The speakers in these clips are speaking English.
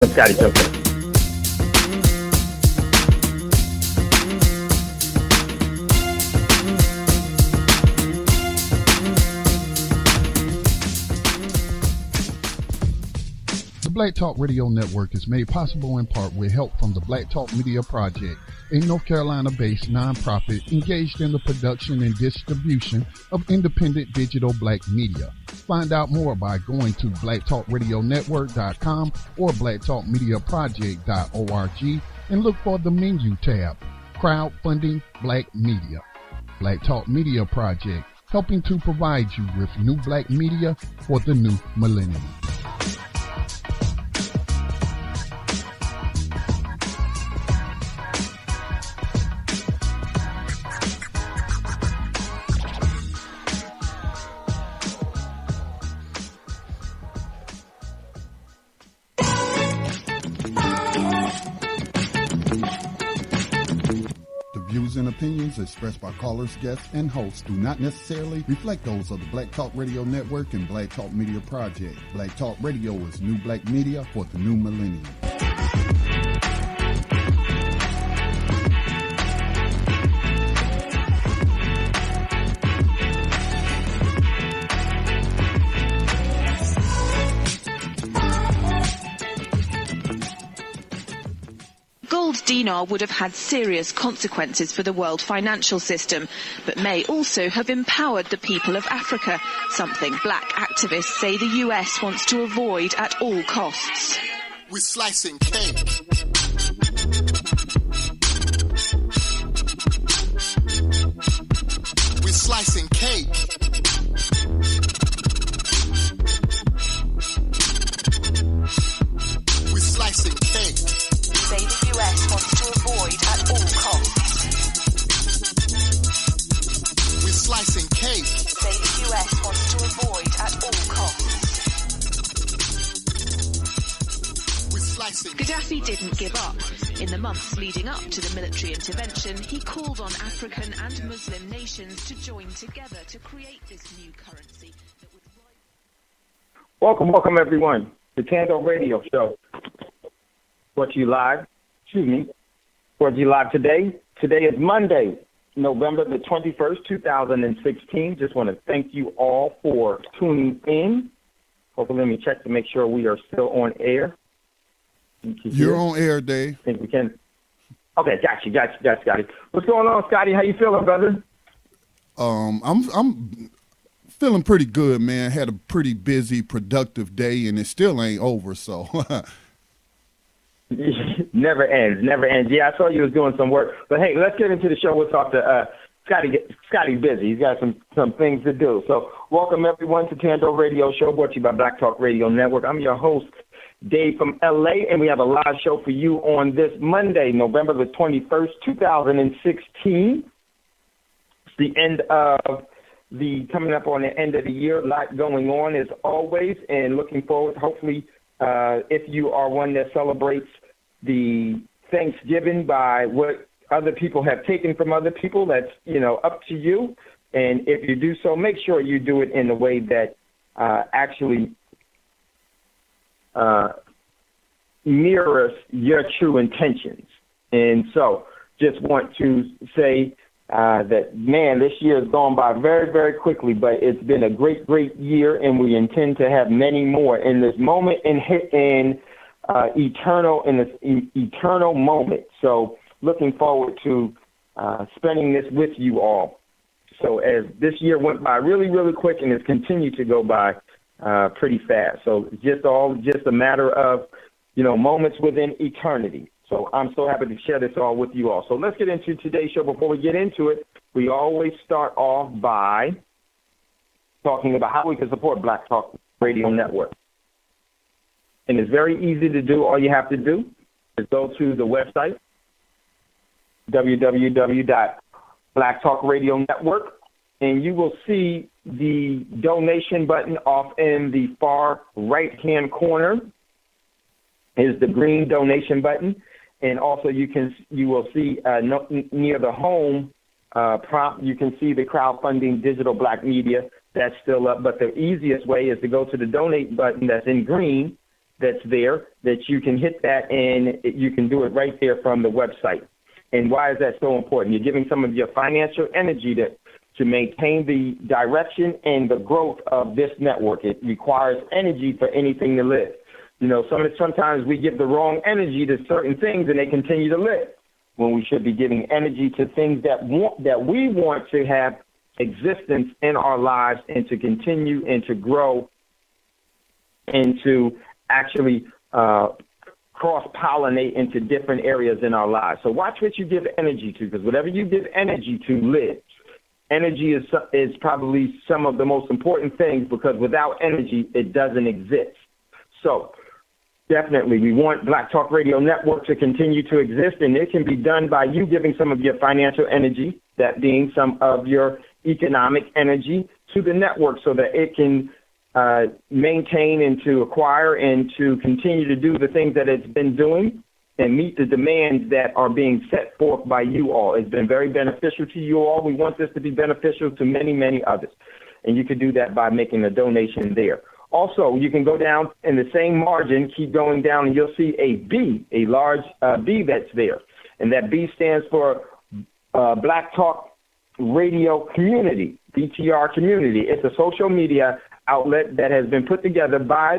let Scotty jump in. The Black Talk Radio Network is made possible in part with help from the Black Talk Media Project, a North Carolina-based nonprofit engaged in the production and distribution of independent digital black media. Find out more by going to blacktalkradionetwork.com or blacktalkmediaproject.org and look for the menu tab, Crowdfunding Black Media. Black Talk Media Project, helping to provide you with new black media for the new millennium. And opinions expressed by callers, guests, and hosts do not necessarily reflect those of the Black Talk Radio Network and Black Talk Media Project. Black Talk Radio is new black media for the new millennium. Dinar would have had serious consequences for the world financial system, but may also have empowered the people of Africa, something black activists say the US wants to avoid at all costs. We're slicing cake. We're slicing cake. We're slicing cake. Say the US wants to avoid at all costs. We're slicing cake. Say the US wants to avoid at all costs. We're slicing. Gaddafi didn't give up. In the months leading up to the military intervention, he called on African and Muslim nations to join together to create this new currency that would... Welcome everyone to Thando Radio Show. Brought to you live today. Today is Monday, November the 21st, 2016. Just want to thank you all for tuning in. Hopefully, let me check to make sure we are still on air. You're on air, Dave. I think we can. Okay, got you, Scotty. What's going on, Scotty? How you feeling, brother? I'm feeling pretty good, man. Had a pretty busy, productive day, and it still ain't over, so... Never ends. Yeah, I saw you was doing some work. But, hey, let's get into the show. We'll talk to Scotty. Scotty's busy. He's got some things to do. So welcome, everyone, to Thando Radio Show, brought to you by Black Talk Radio Network. I'm your host, Dave from L.A., and we have a live show for you on this Monday, November the 21st, 2016. It's the end of coming up on the end of the year. A lot going on, as always, and looking forward, hopefully, if you are one that celebrates the Thanksgiving by what other people have taken from other people, that's, up to you. And if you do so, make sure you do it in a way that actually mirrors your true intentions. And so just want to say that, man, this year has gone by very, very quickly, but it's been a great, great year, and we intend to have many more in this moment and eternal moment. So looking forward to spending this with you all. So as this year went by really, really quick, and it's continued to go by pretty fast. So just a matter of, moments within eternity. So I'm so happy to share this all with you all. So let's get into today's show. Before we get into it, we always start off by talking about how we can support Black Talk Radio Network. And it's very easy to do. All you have to do is go to the website, www.Black Talk Radio Network, and you will see the donation button off in the far right-hand corner is the green donation button. And also you will see near the home prompt, you can see the crowdfunding digital black media. That's still up. But the easiest way is to go to the donate button that's in green that's there that you can hit that, and you can do it right there from the website. And why is that so important? You're giving some of your financial energy to maintain the direction and the growth of this network. It requires energy for anything to live. You know, sometimes we give the wrong energy to certain things and they continue to live, when we should be giving energy to things that we want to have existence in our lives and to continue and to grow and to actually cross-pollinate into different areas in our lives. So watch what you give energy to, because whatever you give energy to lives. Energy is probably some of the most important things, because without energy, it doesn't exist. So definitely, we want Black Talk Radio Network to continue to exist, and it can be done by you giving some of your financial energy, that being some of your economic energy, to the network so that it can maintain and to acquire and to continue to do the things that it's been doing and meet the demands that are being set forth by you all. It's been very beneficial to you all. We want this to be beneficial to many, many others. And you can do that by making a donation there. Also, you can go down in the same margin, keep going down, and you'll see a B, a large B that's there. And that B stands for Black Talk Radio Community, BTR Community. It's a social media outlet that has been put together by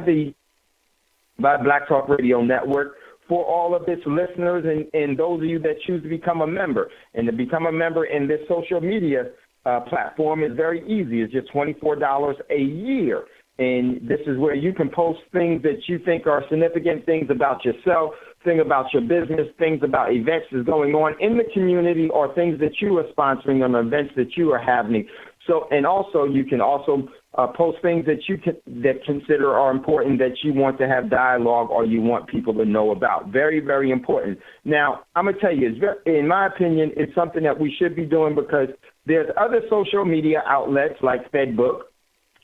Black Talk Radio Network for all of its listeners and those of you that choose to become a member. And to become a member in this social media platform is very easy. It's just $24 a year. And this is where you can post things that you think are significant, things about yourself, things about your business, things about events that's going on in the community, or things that you are sponsoring on events that you are having. So, and also you can also post things that you consider are important, that you want to have dialogue or you want people to know about. Very, very important. Now, I'm going to tell you, in my opinion, it's something that we should be doing, because there's other social media outlets like Facebook,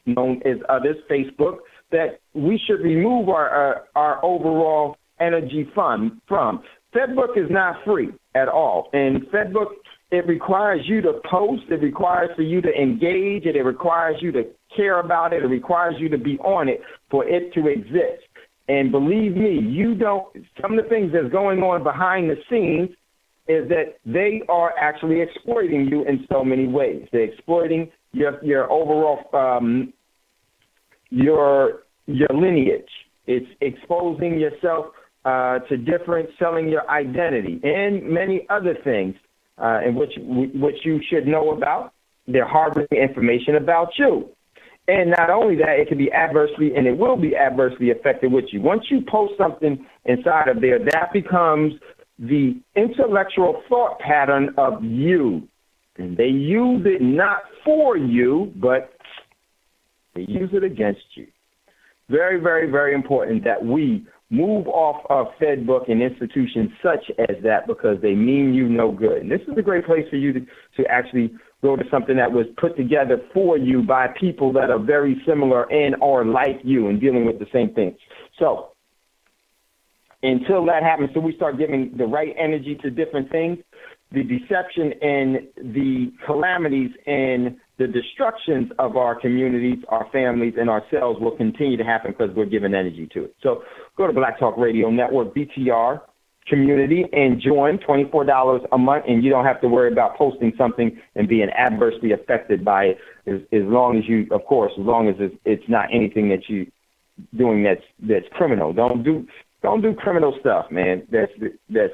known as others, Facebook, that we should remove our overall energy from. Facebook is not free at all. And Facebook, it requires you to post. It requires for you to engage it. It requires you to care about it. It requires you to be on it for it to exist. And believe me, some of the things that's going on behind the scenes is that they are actually exploiting you in so many ways. They're exploiting your overall your lineage. It's exposing yourself to different, selling your identity, and many other things in which you should know about. They're harboring information about you. And not only that, it can be adversely, and it will be adversely affected with you. Once you post something inside of there, that becomes the intellectual thought pattern of you. And they use it not for you, but they use it against you. Very, very, very important that we move off of Facebook and institutions such as that, because they mean you no good. And this is a great place for you to actually go to something that was put together for you by people that are very similar and or like you and dealing with the same things. So until that happens, so we start giving the right energy to different things, the deception and the calamities and the destructions of our communities, our families, and ourselves will continue to happen because we're giving energy to it. So go to Black Talk Radio Network, BTR Community, and join $24 a month, and you don't have to worry about posting something and being adversely affected by it, as long as you, of course, as long as it's not anything that you doing that's criminal. Don't do criminal stuff, man. That's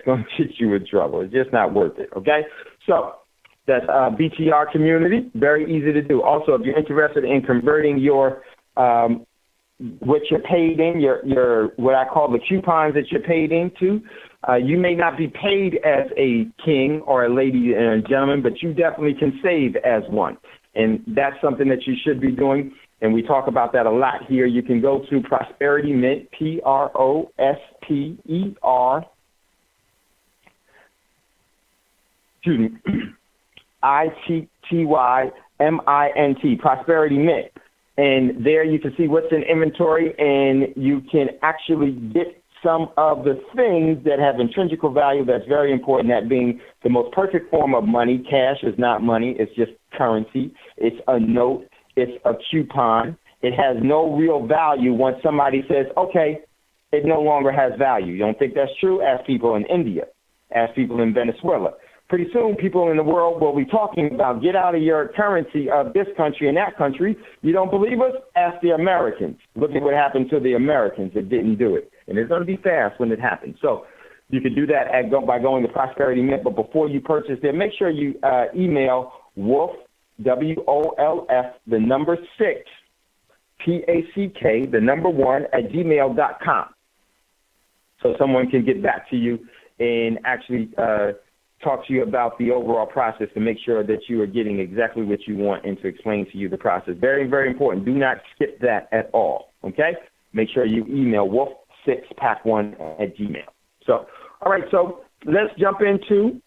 going to get you in trouble. It's just not worth it, okay? So that's BTR Community, very easy to do. Also, if you're interested in converting your what you're paid in, your what I call the coupons that you're paid into, you may not be paid as a king or a lady and a gentleman, but you definitely can save as one. And that's something that you should be doing. And we talk about that a lot here. You can go to Prosperity Mint, PROSPER, ITTYMINT, Prosperity Mint. And there you can see what's in inventory, and you can actually get some of the things that have intrinsic value that's very important, that being the most perfect form of money. Cash is not money. It's just currency. It's a note. It's a coupon. It has no real value once somebody says, okay, it no longer has value. You don't think that's true? Ask people in India. Ask people in Venezuela. Pretty soon, people in the world will be talking about get out of your currency of this country and that country. You don't believe us? Ask the Americans. Look at what happened to the Americans that didn't do it. And it's going to be fast when it happens. So you can do that by going to Prosperity Mint. But before you purchase it, make sure you email Wolf, WOLF, the number 6, PACK, the number 1, at gmail.com. So someone can get back to you and actually talk to you about the overall process to make sure that you are getting exactly what you want and to explain to you the process. Very, very important. Do not skip that at all, okay? Make sure you email wolf6pack1 at gmail. So, all right, so let's jump into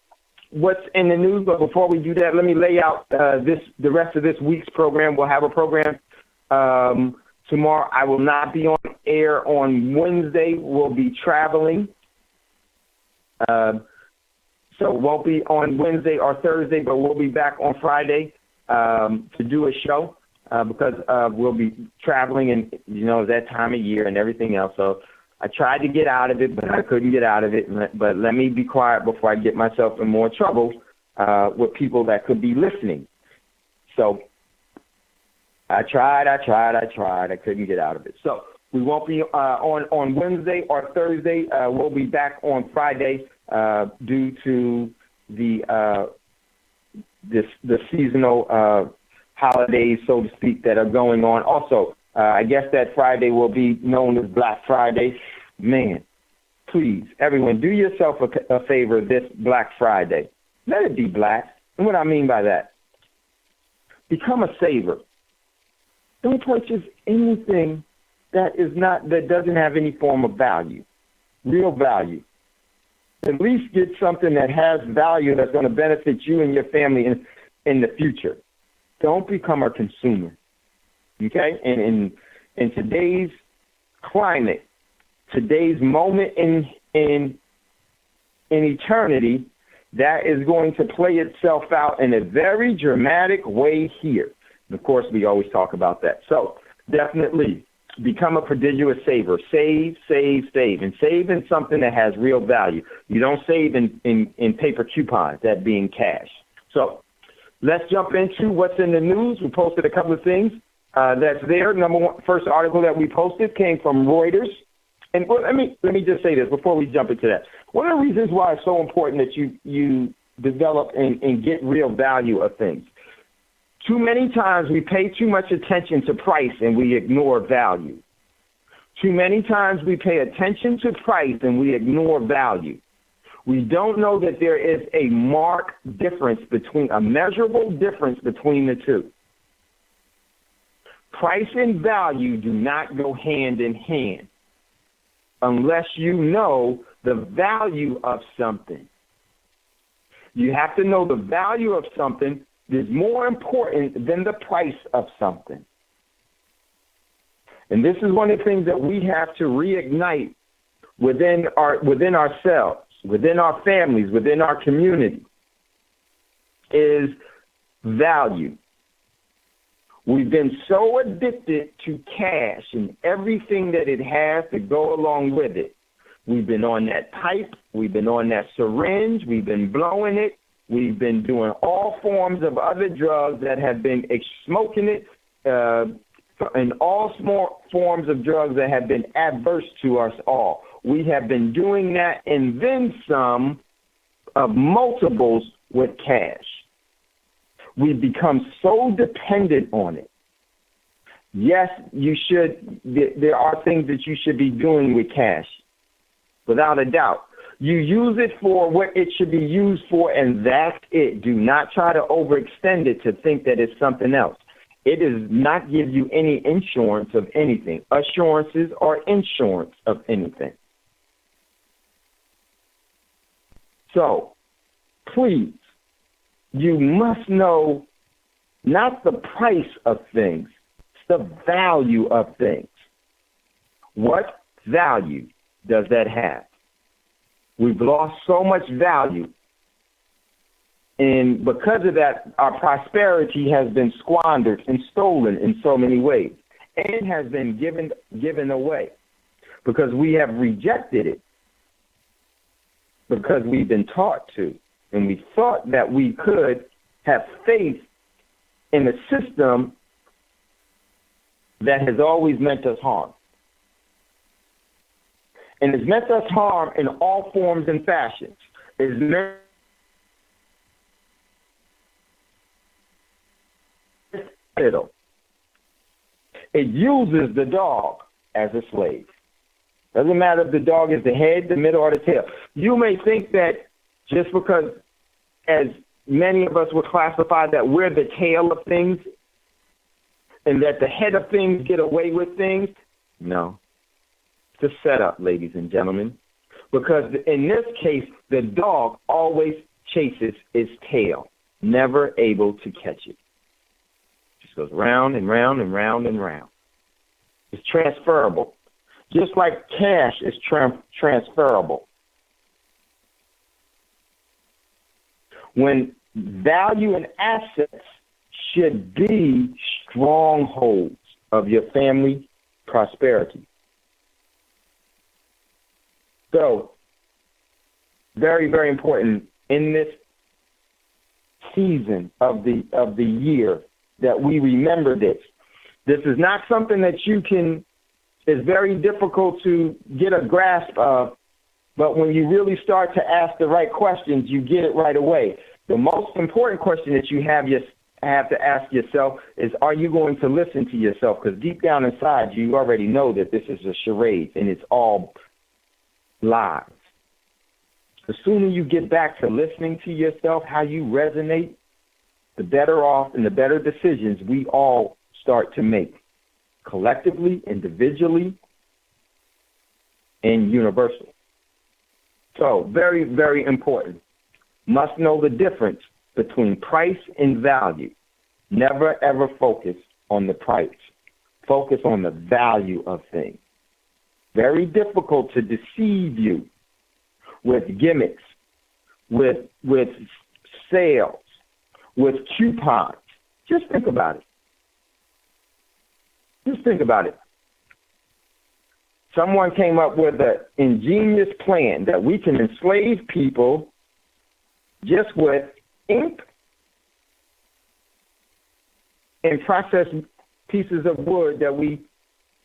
what's in the news. But before we do that, let me lay out the rest of this week's program. We'll have a program tomorrow. I will not be on air on Wednesday. We'll be traveling. So it won't be on Wednesday or Thursday, but we'll be back on Friday to do a show because we'll be traveling and, that time of year and everything else. So I tried to get out of it, but I couldn't get out of it. But let me be quiet before I get myself in more trouble with people that could be listening. So I tried. I couldn't get out of it. So we won't be on Wednesday or Thursday. We'll be back on Friday. Due to the seasonal holidays, so to speak, that are going on. Also, I guess that Friday will be known as Black Friday. Man, please, everyone, do yourself a favor this Black Friday. Let it be black. And what I mean by that, become a saver. Don't purchase anything that doesn't have any form of value, real value. At least get something that has value that's going to benefit you and your family in the future. Don't become a consumer, okay? And in today's climate, today's moment in eternity, that is going to play itself out in a very dramatic way here. And of course, we always talk about that. So definitely become a prodigious saver. Save. And save in something that has real value. You don't save in paper coupons, that being cash. So let's jump into what's in the news. We posted a couple of things that's there. Number one, first article that we posted came from Reuters. And let me just say this before we jump into that. One of the reasons why it's so important that you develop and get real value of things. Too many times we pay too much attention to price and we ignore value. Too many times we pay attention to price and we ignore value. We don't know that there is a measurable difference between the two. Price and value do not go hand in hand unless you know the value of something. You have to know the value of something is more important than the price of something. And this is one of the things that we have to reignite within ourselves, within our families, within our community, is value. We've been so addicted to cash and everything that it has to go along with it. We've been on that pipe. We've been on that syringe. We've been blowing it. We've been doing all forms of other drugs that have been smoking it, and all small forms of drugs that have been adverse to us all. We have been doing that and then some of multiples with cash. We've become so dependent on it. Yes, you should. There are things that you should be doing with cash, without a doubt. You use it for what it should be used for, and that's it. Do not try to overextend it to think that it's something else. It does not give you any insurance of anything, assurances or insurance of anything. So, please, you must know not the price of things, it's the value of things. What value does that have? We've lost so much value, and because of that, our prosperity has been squandered and stolen in so many ways, and has been given away. because we have rejected it, because we've been taught to, and we thought that we could have faith in a system that has always meant us harm. And it's meant us harm in all forms and fashions. It's meant it uses the dog as a slave. Doesn't matter if the dog is the head, the middle, or the tail. You may think that just because, as many of us would classify, that we're the tail of things and that the head of things get away with things. No. It's a setup, ladies and gentlemen. Because in this case, the dog always chases its tail, never able to catch it. Just goes round and round and round and round. It's transferable. Just like cash is transferable. When value and assets should be strongholds of your family prosperity. So, very, very important in this season of the year that we remember this. This is not something that is very difficult to get a grasp of, but when you really start to ask the right questions, you get it right away. The most important question that you have to ask yourself is, are you going to listen to yourself? Because deep down inside, you already know that this is a charade and it's all lies. The sooner you get back to listening to yourself, how you resonate, the better off and the better decisions we all start to make, collectively, individually, and universal. So, very, very important. Must know the difference between price and value. Never, ever focus on the price. Focus on the value of things. Very difficult to deceive you with gimmicks, with sales, with coupons. Just think about it. Just think about it. Someone came up with an ingenious plan that we can enslave people just with ink and processed pieces of wood that we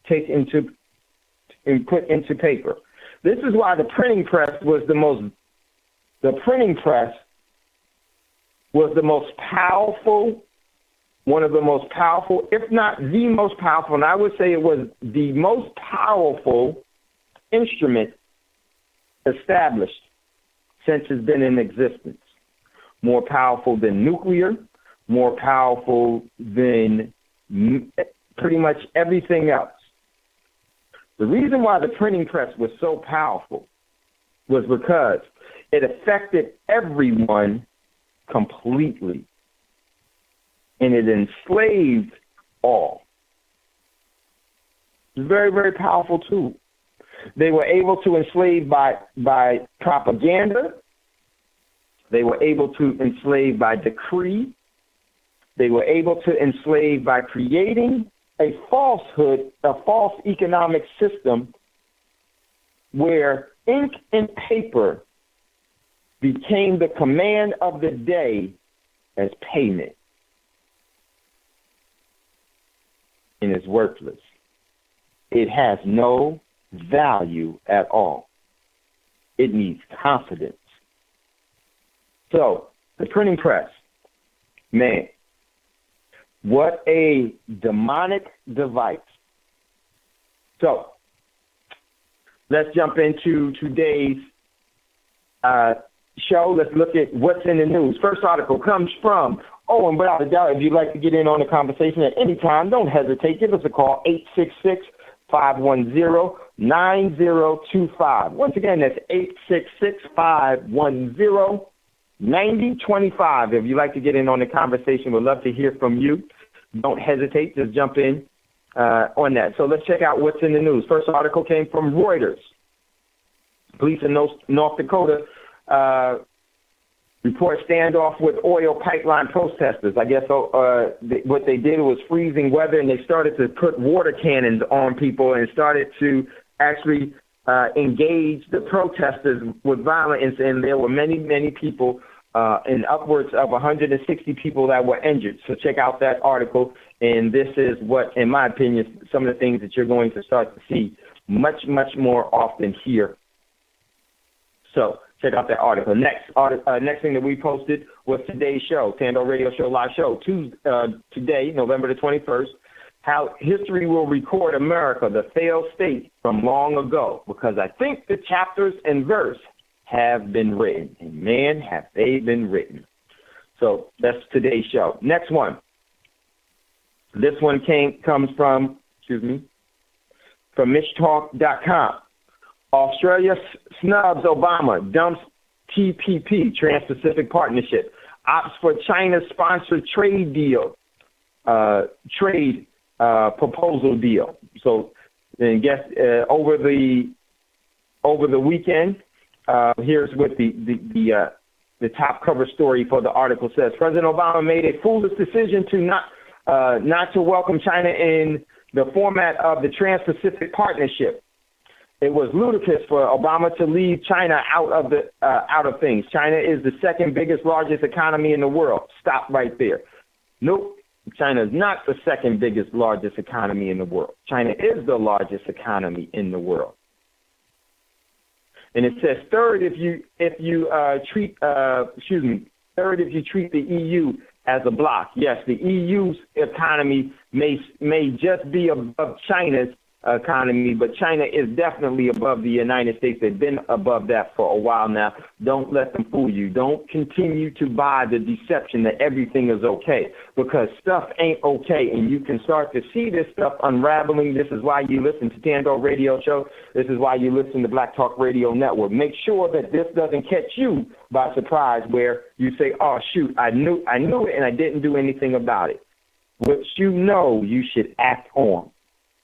take into and put into paper. This is why the printing press was the most powerful, one of the most powerful, if not the most powerful, and I would say it was the most powerful instrument established since it's been in existence. More powerful than nuclear, more powerful than pretty much everything else. The reason why the printing press was so powerful was because it affected everyone completely. And it enslaved all. It's a very, very powerful tool. They were able to enslave by propaganda. They were able to enslave by decree. They were able to enslave by creating a falsehood, a false economic system where ink and paper became the command of the day as payment. And it's worthless. It has no value at all. It needs confidence. So, the printing press, man, what a demonic device. So, let's jump into today's show. Let's look at what's in the news. First article comes from, and without a doubt, if you'd like to get in on the conversation at any time, don't hesitate. Give us a call, 866-510-9025. Once again, that's 866-510-9025. If you'd like to get in on the conversation, we'd love to hear from you. Don't hesitate. Just jump in on that. So let's check out what's in the news. First article came from Reuters. Police in North Dakota report standoff with oil pipeline protesters. I guess what they did was freezing weather, and they started to put water cannons on people and started to actually engaged the protesters with violence, and there were many, many people, and upwards of 160 people that were injured. So check out that article, and this is what, in my opinion, some of the things that you're going to start to see much, much more often here. So check out that article. Next thing that we posted was today's show, Thando Radio Show Live Show, today, November the 21st, how history will record America, the failed state from long ago, because I think the chapters and verse have been written, and man, have they been written. So that's today's show. Next one. This one comes from MitchTalk.com. Australia snubs Obama, dumps TPP, Trans-Pacific Partnership, opts for China-sponsored trade proposal deal. So, and guess over the weekend, here's what the top cover story for the article says. President Obama made a foolish decision to not to welcome China in the format of the Trans-Pacific Partnership. It was ludicrous for Obama to leave China out of things. China is the second biggest, largest economy in the world. Stop right there. Nope. China is not the second biggest, largest economy in the world. China is the largest economy in the world. And it says third if you treat the EU as a bloc. Yes, the EU's economy may just be above China's economy, but China is definitely above the United States. They've been above that for a while now. Don't let them fool you. Don't continue to buy the deception that everything is okay, because stuff ain't okay, and you can start to see this stuff unraveling. This is why you listen to Thando Radio Show. This is why you listen to Black Talk Radio Network. Make sure that this doesn't catch you by surprise, where you say, "Oh shoot, I knew it, and I didn't do anything about it." What you know, you should act on.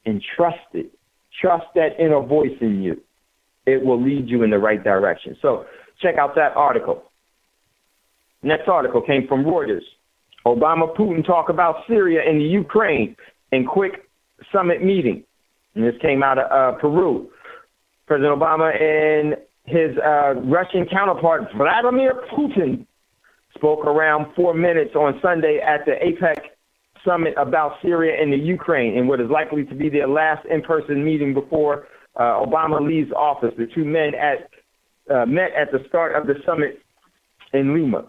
And trust it. Trust that inner voice in you. It will lead you in the right direction. So check out that article. Next article came from Reuters. Obama, Putin talk about Syria and the Ukraine in quick summit meeting. And this came out of Peru. President Obama and his Russian counterpart, Vladimir Putin, spoke around 4 minutes on Sunday at the APEC summit about Syria and the Ukraine, and what is likely to be their last in-person meeting before Obama leaves office. The two men met at the start of the summit in Lima,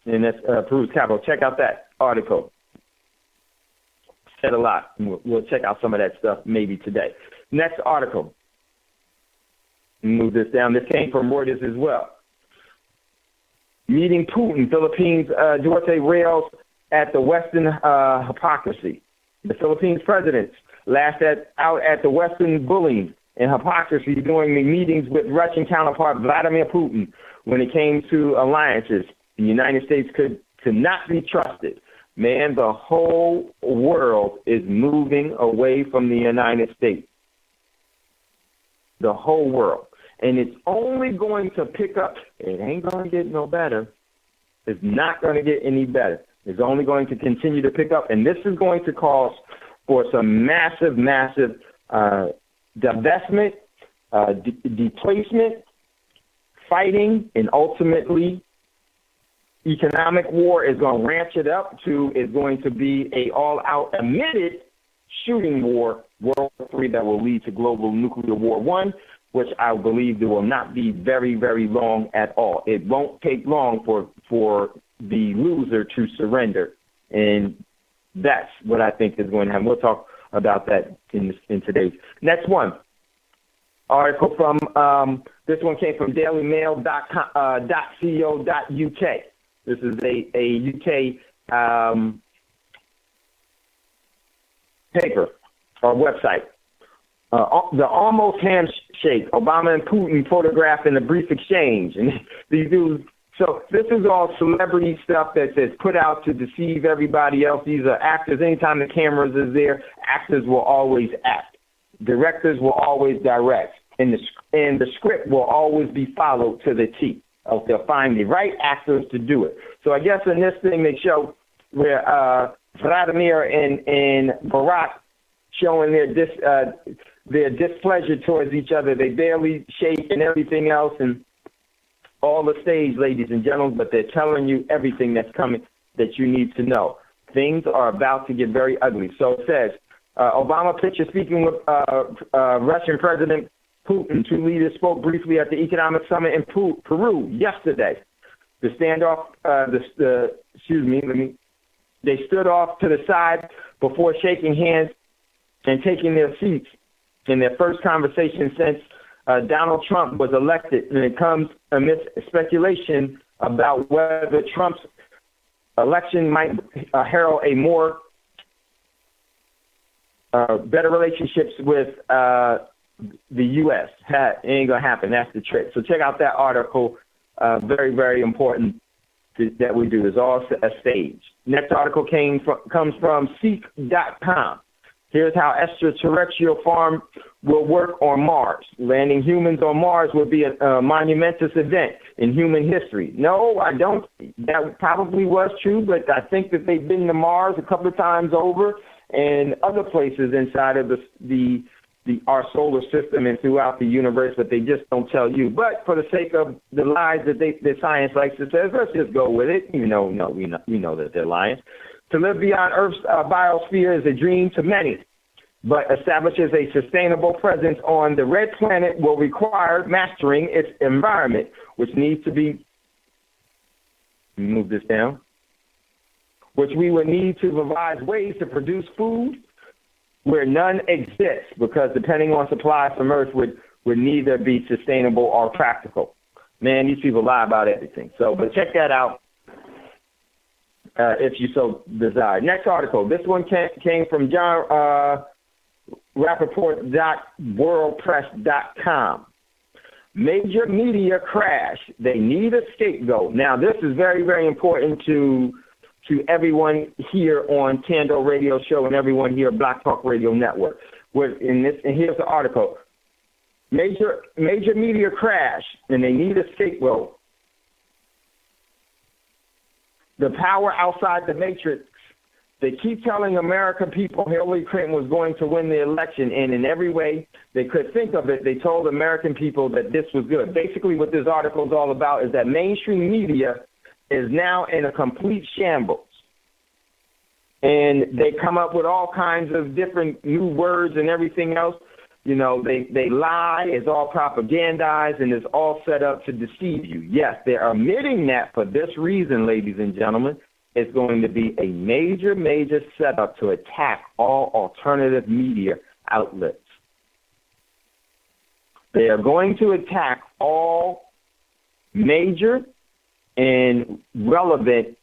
and that's Peru's capital. Check out that article. Said a lot. We'll check out some of that stuff maybe today. Next article. Move this down. This came from Reuters as well. Meeting Putin, Philippines, Duarte rails at the Western hypocrisy. The Philippines president lashed out at the Western bullying and hypocrisy during the meetings with Russian counterpart Vladimir Putin when it came to alliances. The United States could not be trusted. Man, the whole world is moving away from the United States. The whole world. And it's only going to pick up. It ain't going to get no better. It's not going to get any better. It's only going to continue to pick up, and this is going to cause for some massive divestment, displacement, fighting, and ultimately economic war is going to ratchet up to is going to be a all-out admitted shooting war, World War III, that will lead to global nuclear war one, which I believe there will not be very, very long at all. It won't take long for the loser to surrender, and that's what I think is going to happen. We'll talk about that in today's next one. Article from this one came from dailymail.co.uk. This is a UK paper or website. The almost handshake, Obama and Putin photographed in a brief exchange, and these dudes. So this is all celebrity stuff that's put out to deceive everybody else. These are actors. Anytime the cameras is there, actors will always act. Directors will always direct. And the script will always be followed to the T. They'll find the right actors to do it. So I guess in this thing they show where Vladimir and Barack showing their displeasure towards each other. They barely shake and everything else and all the stage, ladies and gentlemen, but they're telling you everything that's coming that you need to know. Things are about to get very ugly. So it says, Obama picture speaking with Russian President Putin. Two leaders spoke briefly at the economic summit in Peru yesterday. The standoff, they stood off to the side before shaking hands and taking their seats in their first conversation since Donald Trump was elected. And it comes amidst speculation about whether Trump's election might herald a more better relationships with the U.S. It ain't going to happen. That's the trick. So check out that article. Very, very important that we do. It's all a stage. Next article comes from Seek.com. Here's how extraterrestrial farm will work on Mars. Landing humans on Mars would be a monumentous event in human history. No, I don't. That probably was true, but I think that they've been to Mars a couple of times over and other places inside of our solar system and throughout the universe, but they just don't tell you. But for the sake of the lies that the science likes to say, let's just go with it. We know that they're lying. To live beyond Earth's biosphere is a dream to many, but establishes a sustainable presence on the red planet will require mastering its environment, which needs to be, move this down, which we would need to devise ways to produce food where none exists, because depending on supply from Earth would neither be sustainable or practical. Man, these people lie about everything. So, but check that out if you so desire. Next article. This one came from John Rappaport.worldpress.com. Major media crash. They need a scapegoat. Now, this is very, very important to everyone here on Thando Radio Show and everyone here at Black Talk Radio Network. And here's the article. Major media crash, and they need a scapegoat. The power outside the matrix. They keep telling American people Hillary Clinton was going to win the election, and in every way they could think of it, they told American people that this was good. Basically, what this article is all about is that mainstream media is now in a complete shambles. And they come up with all kinds of different new words and everything else. You know, they lie, it's all propagandized, and it's all set up to deceive you. Yes, they're admitting that for this reason, ladies and gentlemen. It's going to be a major, major setup to attack all alternative media outlets. They are going to attack all major and relevant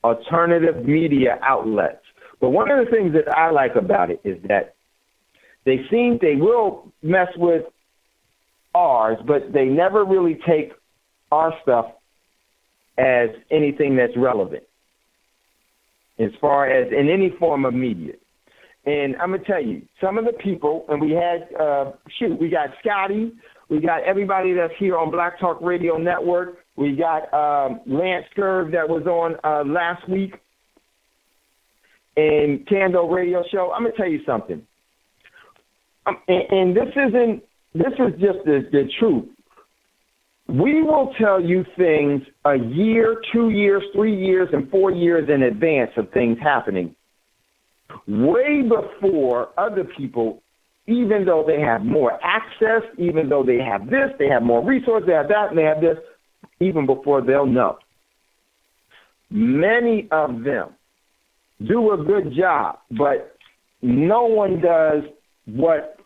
alternative media outlets. But one of the things that I like about it is that they will mess with ours, but they never really take our stuff as anything that's relevant as far as in any form of media. And I'm going to tell you, some of the people, and we had, we got Scotty, we got everybody that's here on Black Talk Radio Network. We got Lance Curve that was on last week and Thando Radio Show. I'm going to tell you something. And this is just the truth. We will tell you things a year, 2 years, 3 years, and 4 years in advance of things happening, way before other people, even though they have more access, even though they have this, they have more resources, they have that, and they have this, even before they'll know. Many of them do a good job, but no one does what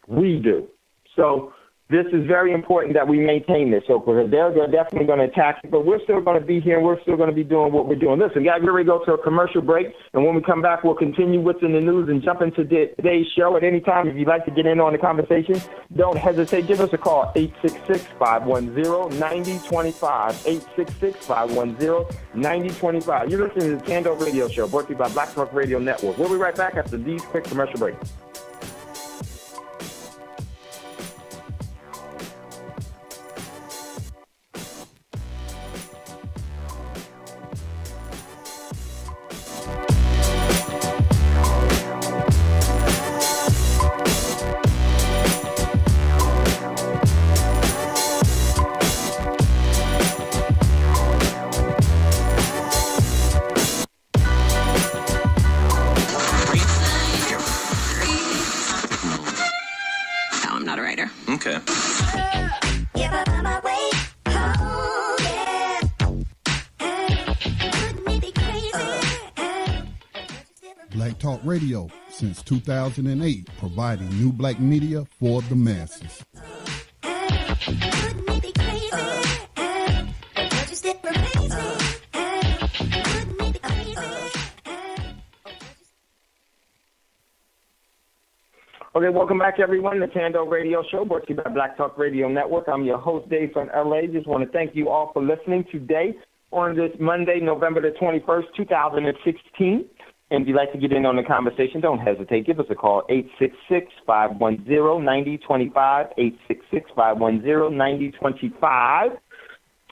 we do. So this is very important that we maintain this. So because they're definitely going to attack it, but we're still going to be here and we're still going to be doing what we're doing. Listen, we got to go to a commercial break, and when we come back, we'll continue what's in the news and jump into today's show at any time. If you'd like to get in on the conversation, don't hesitate. Give us a call, 866-510-9025, 866-510-9025. You're listening to the Thando Radio Show, brought to you by Black Talk Radio Network. We'll be right back after these quick commercial breaks. Talk Radio since 2008, providing new black media for the masses. Okay, welcome back, everyone, to Thando Radio Show, brought to you by Black Talk Radio Network. I'm your host, Dave from LA. Just want to thank you all for listening today on this Monday, November the 21st, 2016. And if you'd like to get in on the conversation, don't hesitate. Give us a call, 866-510-9025, 866-510-9025.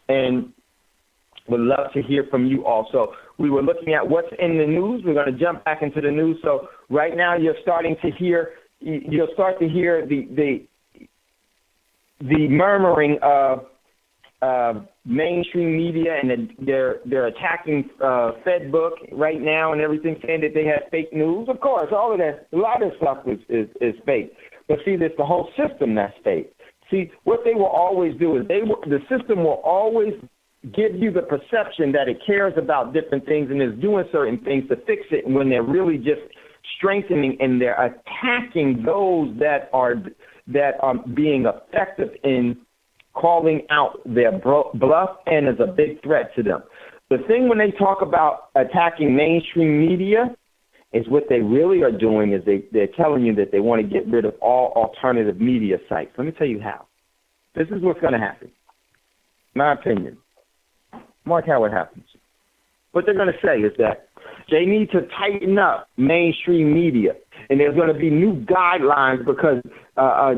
And we'd love to hear from you also. We were looking at what's in the news. We're going to jump back into the news. So right now you'll start to hear the murmuring of mainstream media, and they're attacking Fedbook right now and everything, saying that they have fake news. Of course, all of that, a lot of stuff is fake. But see, there's the whole system that's fake. See, what they will always do is the system will always give you the perception that it cares about different things and is doing certain things to fix it, when they're really just strengthening and they're attacking those that are being effective in calling out their bluff and is a big threat to them. The thing when they talk about attacking mainstream media is what they really are doing is they're telling you that they want to get rid of all alternative media sites. Let me tell you how. This is what's going to happen. My opinion. Mark how it happens. What they're going to say is that they need to tighten up mainstream media, and there's going to be new guidelines because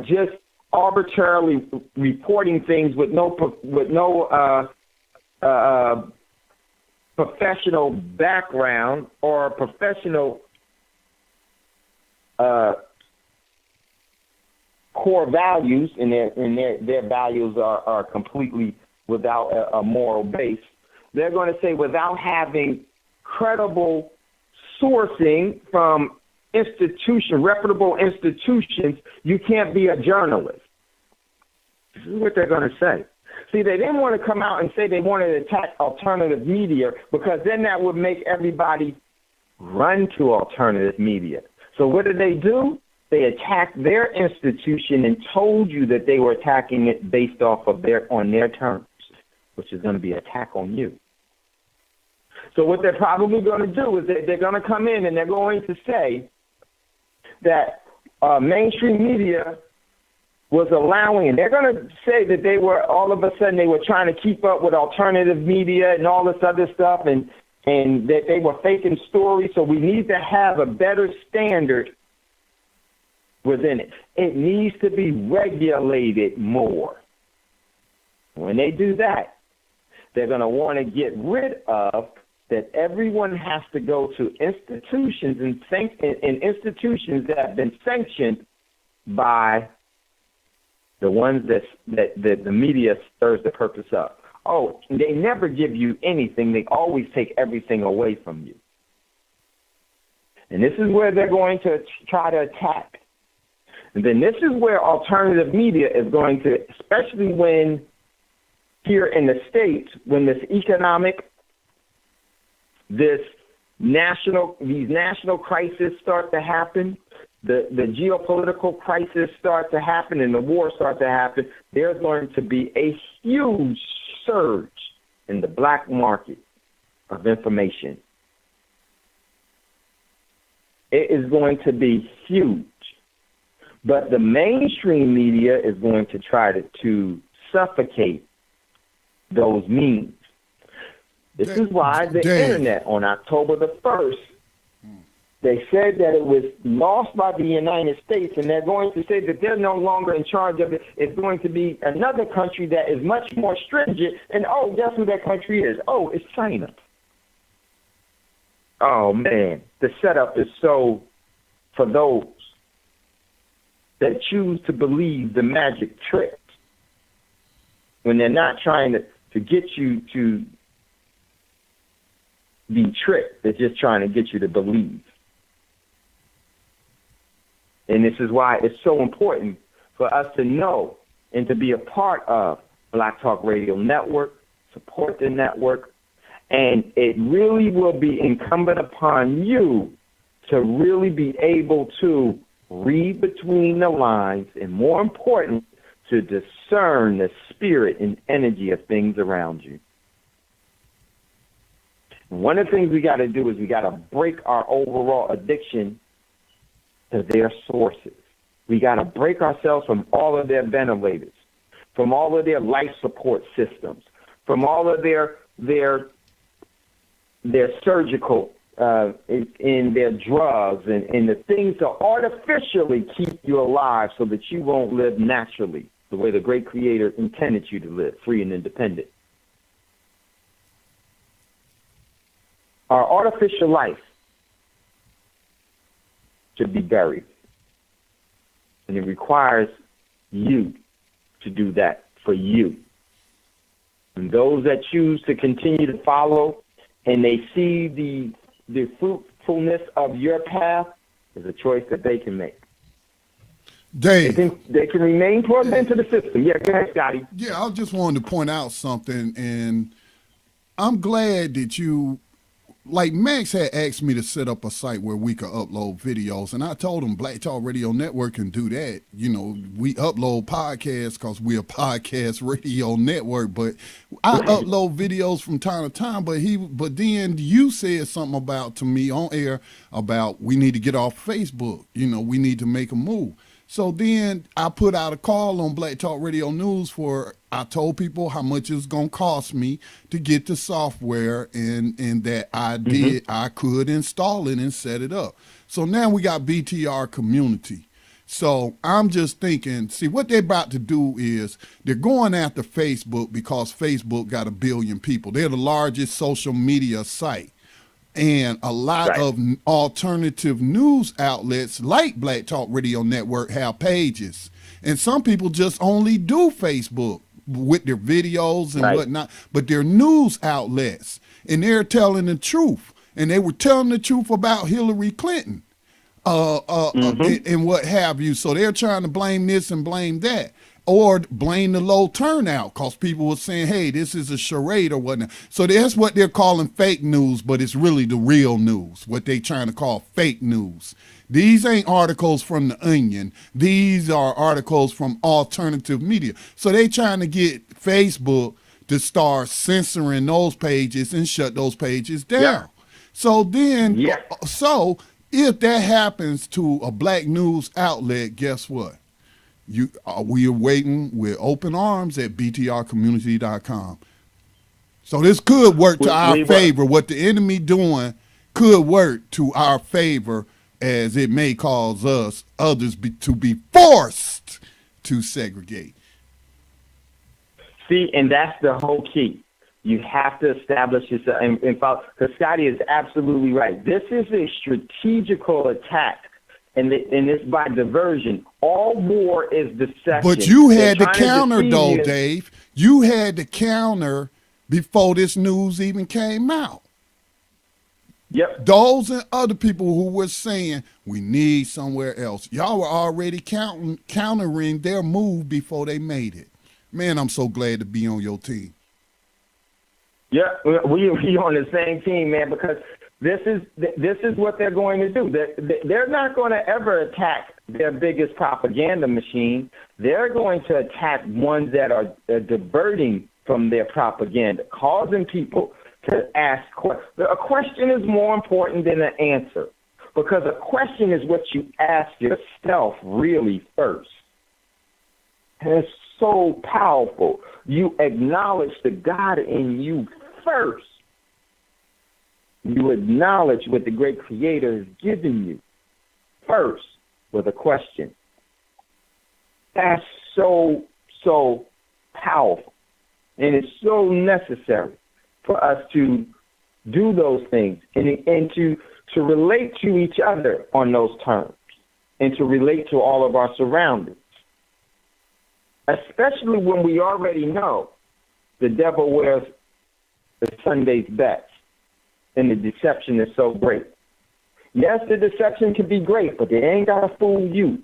just arbitrarily reporting things with no professional background or professional core values, and their values are completely without a moral base. They're going to say without having credible sourcing from reputable institutions, you can't be a journalist. This is what they're going to say. See, they didn't want to come out and say they wanted to attack alternative media, because then that would make everybody run to alternative media. So what did they do? They attacked their institution and told you that they were attacking it based off of on their terms, which is going to be an attack on you. So what they're probably going to do is they're going to come in and they're going to say that mainstream media was allowing, and they're going to say that they were, all of a sudden, they were trying to keep up with alternative media and all this other stuff, and that they were faking stories. So we need to have a better standard within it. It needs to be regulated more. When they do that, they're going to want to get rid of that everyone has to go to institutions and institutions that have been sanctioned by the ones that the media serves the purpose of. Oh, they never give you anything. They always take everything away from you. And this is where they're going to try to attack. And then this is where alternative media is going to, especially when here in the States, when these national crises start to happen, the geopolitical crisis start to happen, and the war start to happen, there's going to be a huge surge in the black market of information. It is going to be huge. But the mainstream media is going to try to suffocate those means. This is why the internet on October the 1st, they said that it was lost by the United States, and they're going to say that they're no longer in charge of it. It's going to be another country that is much more stringent. And, guess who that country is? Oh, it's China. Oh, man. The setup is so, for those that choose to believe the magic tricks, when they're not trying to get you to be tricked, they're just trying to get you to believe. And this is why it's so important for us to know and to be a part of Black Talk Radio Network, support the network, and it really will be incumbent upon you to really be able to read between the lines, and more important, to discern the spirit and energy of things around you. And one of the things we got to do is we got to break our overall addiction to their sources. We got to break ourselves from all of their ventilators, from all of their life support systems, from all of their surgical in their drugs and the things to artificially keep you alive so that you won't live naturally the way the great Creator intended you to live, free and independent. Our artificial life should be buried. And it requires you to do that for you. And those that choose to continue to follow and they see the fruitfulness of your path is a choice that they can make. Dave. They can remain plugged into the system. Yeah, go ahead, Scotty. Yeah, I just wanted to point out something, and I'm glad that you, like Max had asked me to set up a site where we could upload videos, and I told him Black Talk Radio Network can do that. You know, we upload podcasts because we're a podcast radio network, but I upload videos from time to time, but then you said something about to me on air about we need to get off Facebook. You know, we need to make a move. So then I put out a call on Black Talk Radio News I told people how much it's going to cost me to get the software and that I could install it and set it up. So now we got BTR Community. So I'm just thinking, see, what they're about to do is they're going after Facebook because Facebook got 1 billion people. They're the largest social media site. And a lot of alternative news outlets like Black Talk Radio Network have pages. And some people just only do Facebook with their videos and whatnot, but they're news outlets. And they're telling the truth. And they were telling the truth about Hillary Clinton and what have you. So they're trying to blame this and blame that. Or blame the low turnout because people were saying, hey, this is a charade or whatnot. So that's what they're calling fake news, but it's really the real news, what they're trying to call fake news. These ain't articles from The Onion. These are articles from alternative media. So they're trying to get Facebook to start censoring those pages and shut those pages down. Yeah. So then, so if that happens to a black news outlet, guess what? We are waiting with open arms at btrcommunity.com. So this could work to our favor. What the enemy doing could work to our favor, as it may cause others to be forced to segregate. See, and that's the whole key. You have to establish yourself. And because Scotty is absolutely right. This is a strategical attack. And it's by diversion. All war is deception. But you had to counter, though, Dave. You had to counter before this news even came out. Yep. Those and other people who were saying we need somewhere else. Y'all were already countering their move before they made it. Man, I'm so glad to be on your team. Yeah, we on the same team, man, because this is what they're going to do. They're not going to ever attack their biggest propaganda machine. They're going to attack ones that are diverting from their propaganda, causing people to ask questions. A question is more important than an answer, because a question is what you ask yourself really first. And it's so powerful. You acknowledge the God in you first. You acknowledge what the great Creator has given you first with a question. That's so powerful. And it's so necessary for us to do those things and to relate to each other on those terms and to relate to all of our surroundings. Especially when we already know the devil wears the Sunday's best. And the deception is so great. Yes, the deception can be great, but it ain't got to fool you.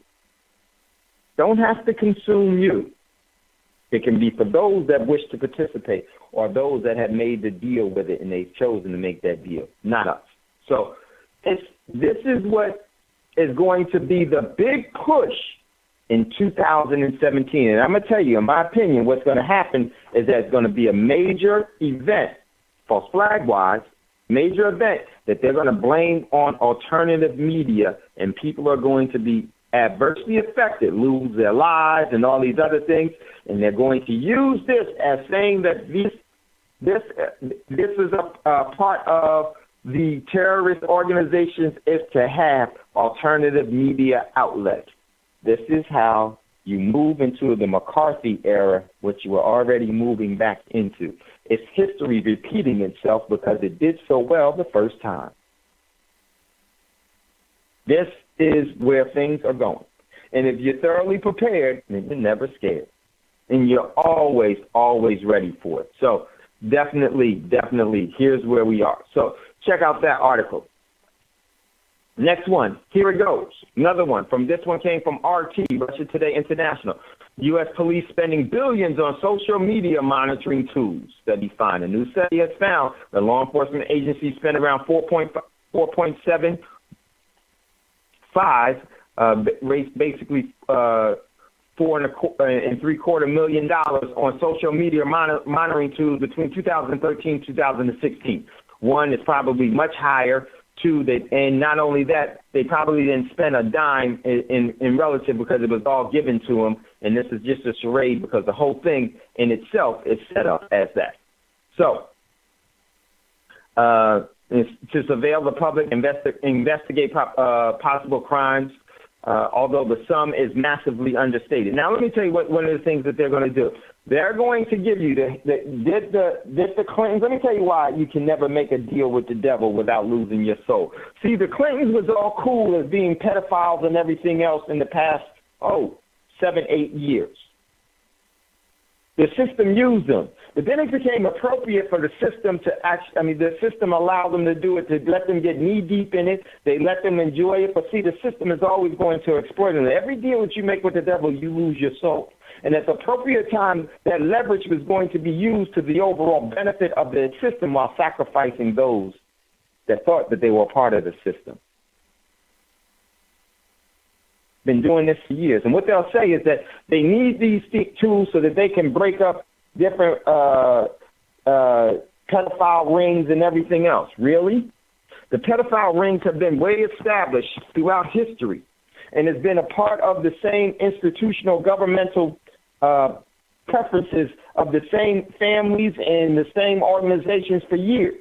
Don't have to consume you. It can be for those that wish to participate or those that have made the deal with it and they've chosen to make that deal, not us. So this is what is going to be the big push in 2017. And I'm going to tell you, in my opinion, what's going to happen is that it's going to be a major event, false flag-wise, major event that they're going to blame on alternative media, and people are going to be adversely affected, lose their lives and all these other things, and they're going to use this as saying that this is a part of the terrorist organizations is to have alternative media outlets. This is how you move into the McCarthy era, which you were already moving back into. It's history repeating itself because it did so well the first time. This is where things are going. And if you're thoroughly prepared, then you're never scared. And you're always, always ready for it. So definitely, here's where we are. So check out that article. Next one, here it goes. Another one. This one came from RT, Russia Today International. U.S. police spending billions on social media monitoring tools. Study find. A new study has found that law enforcement agencies spend around $4.75, basically $4.75 million on social media monitoring tools between 2013 and 2016. One is probably much higher. Two, and not only that, they probably didn't spend a dime in relative because it was all given to them, and this is just a charade because the whole thing in itself is set up as that. So, to surveil the public, investigate possible crimes, although the sum is massively understated. Now, let me tell you one of the things that they're going to do. They're going to give you did the Clintons. Let me tell you why you can never make a deal with the devil without losing your soul. See, the Clintons was all cool as being pedophiles and everything else in the past, 7-8 years. The system used them. But then it became appropriate for the system to the system allowed them to do it, to let them get knee deep in it. They let them enjoy it. But see, the system is always going to exploit them. Every deal that you make with the devil, you lose your soul. And at the appropriate time, that leverage was going to be used to the overall benefit of the system while sacrificing those that thought that they were a part of the system. Been doing this for years. And what they'll say is that they need these tools so that they can break up different pedophile rings and everything else. Really? The pedophile rings have been way established throughout history and has been a part of the same institutional governmental preferences of the same families and the same organizations for years.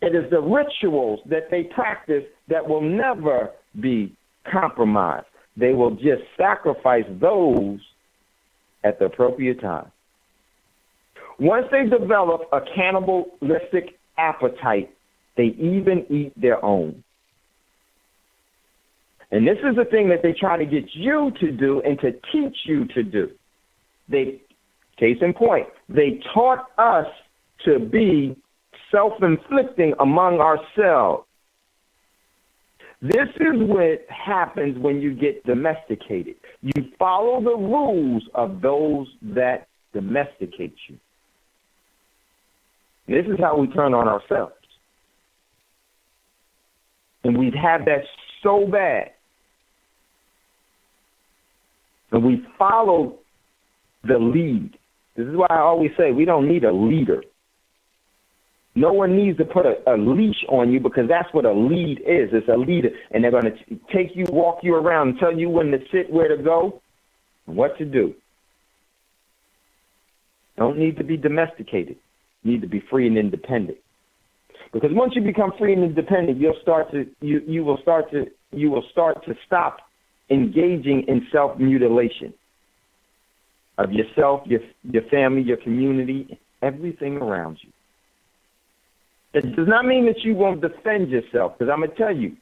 It is the rituals that they practice that will never be compromised. They will just sacrifice those at the appropriate time. Once they develop a cannibalistic appetite, they even eat their own. And this is the thing that they try to get you to do and to teach you to do. Case in point, they taught us to be self-inflicting among ourselves. This is what happens when you get domesticated. You follow the rules of those that domesticate you. This is how we turn on ourselves. And we have that so bad. And we follow the lead. This is why I always say we don't need a leader. No one needs to put a leash on you because that's what a lead is. It's a leader. And they're going to take you, walk you around, and tell you when to sit, where to go, and what to do. Don't need to be domesticated. You need to be free and independent. Because once you become free and independent, you will start to stop engaging in self-mutilation of yourself, your family, your community, everything around you. It does not mean that you won't defend yourself, because I'm going to tell you,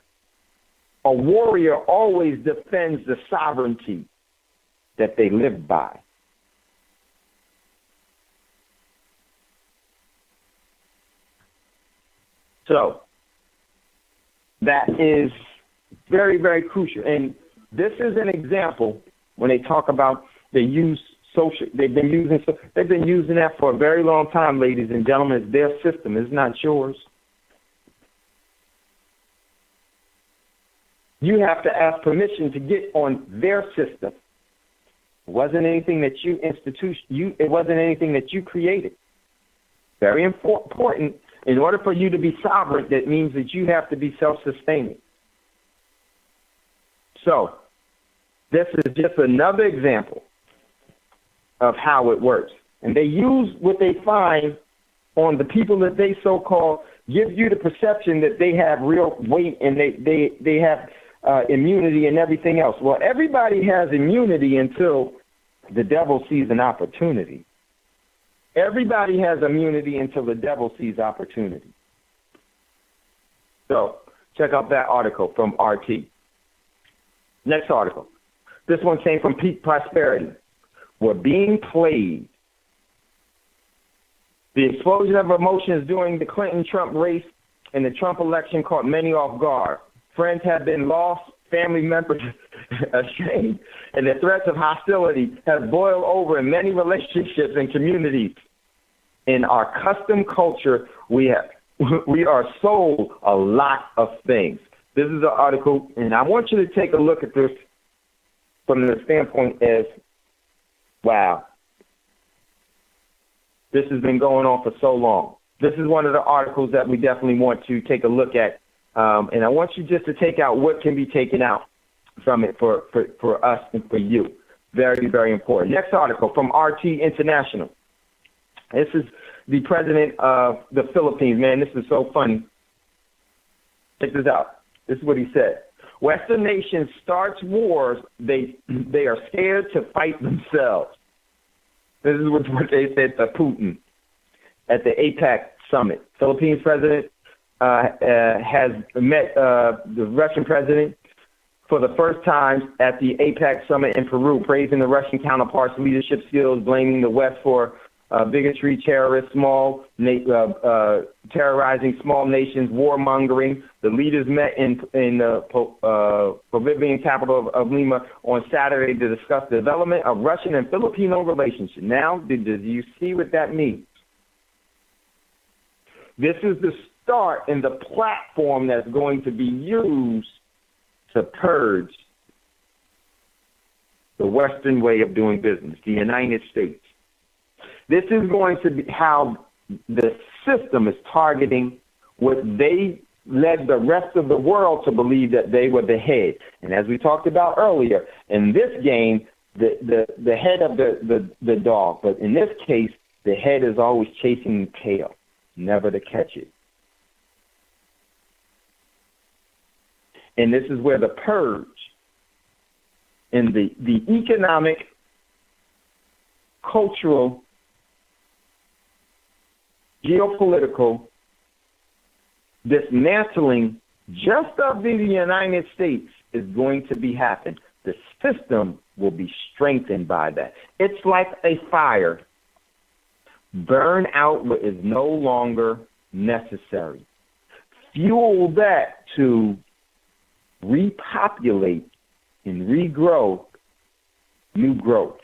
a warrior always defends the sovereignty that they live by. So that is very, very crucial. And this is an example when they talk about they've been using that for a very long time, ladies and gentlemen. It's their system. It's not yours. You have to ask permission to get on their system. It wasn't anything that it wasn't anything that you created. Very important. In order for you to be sovereign, that means that you have to be self-sustaining. So, this is just another example of how it works. And they use what they find on the people that they so-called give you the perception that they have real weight and they have immunity and everything else. Well, everybody has immunity until the devil sees an opportunity. Everybody has immunity until the devil sees opportunity. So check out that article from RT. Next article. This one came from Peak Prosperity. We're being played. The explosion of emotions during the Clinton-Trump race and the Trump election caught many off guard. Friends have been lost, family members ashamed, and the threats of hostility have boiled over in many relationships and communities. In our custom culture, we are sold a lot of things. This is an article, and I want you to take a look at this from the standpoint as, wow, this has been going on for so long. This is one of the articles that we definitely want to take a look at, and I want you just to take out what can be taken out from it for us and for you. Very, very important. Next article from RT International. This is the president of the Philippines. Man, this is so funny. Check this out. This is what he said. Western nations starts wars, they are scared to fight themselves. This is what they said to Putin at the APEC summit. Philippines president has met the Russian president for the first time at the APEC summit in Peru, praising the Russian counterpart's leadership skills, blaming the West for bigotry, terrorism, terrorizing small nations, warmongering. The leaders met in the Peruvian capital of Lima on Saturday to discuss the development of Russian and Filipino relations. Now, do you see what that means? This is the start in the platform that's going to be used to purge the Western way of doing business, the United States. This is going to be how the system is targeting what they led the rest of the world to believe that they were the head. And as we talked about earlier, in this game, the head of the dog. But in this case, the head is always chasing the tail, never to catch it. And this is where the purge in the economic, cultural, geopolitical dismantling just of the United States is going to be happening. The system will be strengthened by that. It's like a fire. Burn out what is no longer necessary. Fuel that to repopulate and regrow new growth,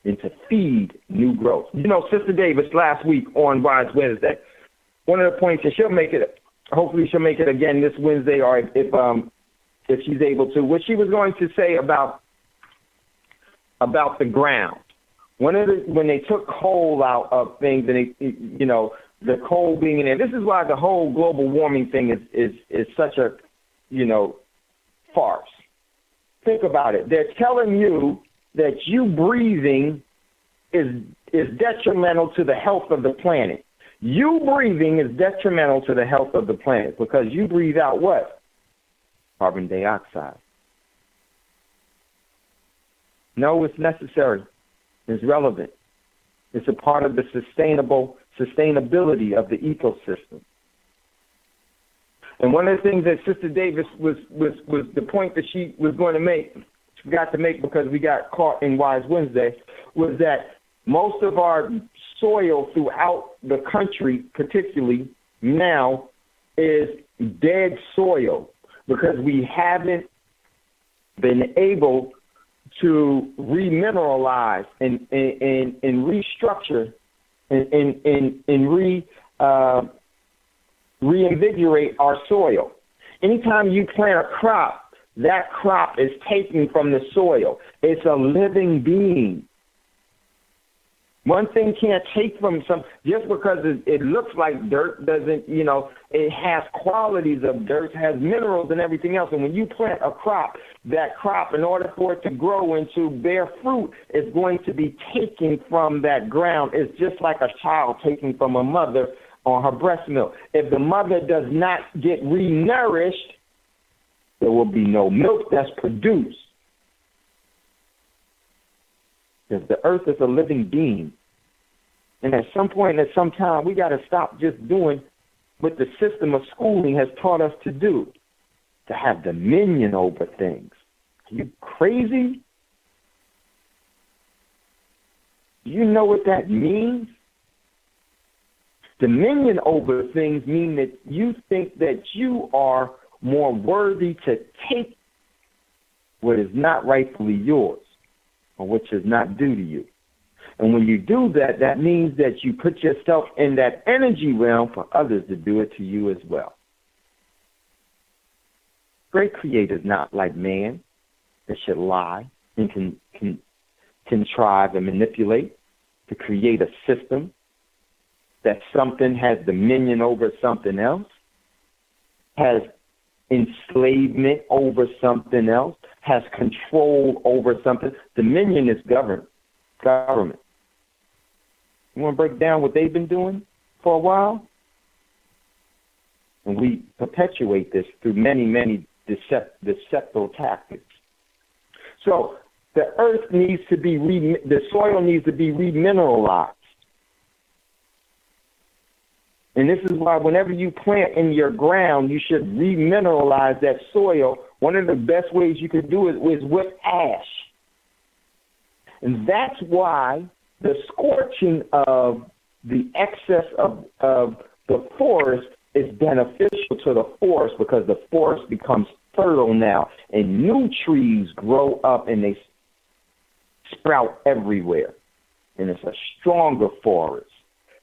and to feed new growth. You know, Sister Davis last week on Wise Wednesday, one of the points, and she'll make it, hopefully she'll make it again this Wednesday, or if she's able to, what she was going to say about the ground. When they took coal out of things, and the coal being in there, this is why the whole global warming thing is such a, farce. Think about it. They're telling you that you breathing is detrimental to the health of the planet. You breathing is detrimental to the health of the planet because you breathe out what? Carbon dioxide. No, it's necessary. It's relevant. It's a part of the sustainability of the ecosystem. And one of the things that Sister Davis was the point that she was going to make, she forgot to make because we got caught in Wise Wednesday, was that most of our soil throughout the country, particularly now, is dead soil because we haven't been able to remineralize and restructure and reinvigorate our soil. Anytime you plant a crop, that crop is taking from the soil. It's a living being. One thing can't take from some, just because it looks like dirt doesn't, it has qualities of dirt, has minerals and everything else. And when you plant a crop, that crop, in order for it to grow and to bear fruit, is going to be taken from that ground. It's just like a child taking from a mother on her breast milk. If the mother does not get renourished, there will be no milk that's produced. Because the earth is a living being. And at some point, at some time, we got to stop just doing what the system of schooling has taught us to do, to have dominion over things. Are you crazy? Do you know what that means? Dominion over things mean that you think that you are more worthy to take what is not rightfully yours, or which is not due to you. And when you do that, that means that you put yourself in that energy realm for others to do it to you as well. Great creator is not like man that should lie and can contrive and manipulate to create a system that something has dominion over something else, has enslavement over something else, has control over something. Dominion is government. You want to break down what they've been doing for a while? And we perpetuate this through many, many deceptive tactics. So the earth needs to be, the soil needs to be remineralized. And this is why whenever you plant in your ground, you should remineralize that soil. One of the best ways you can do it is with ash. And that's why the scorching of the excess of the forest is beneficial to the forest, because the forest becomes fertile now, and new trees grow up and they sprout everywhere. And it's a stronger forest.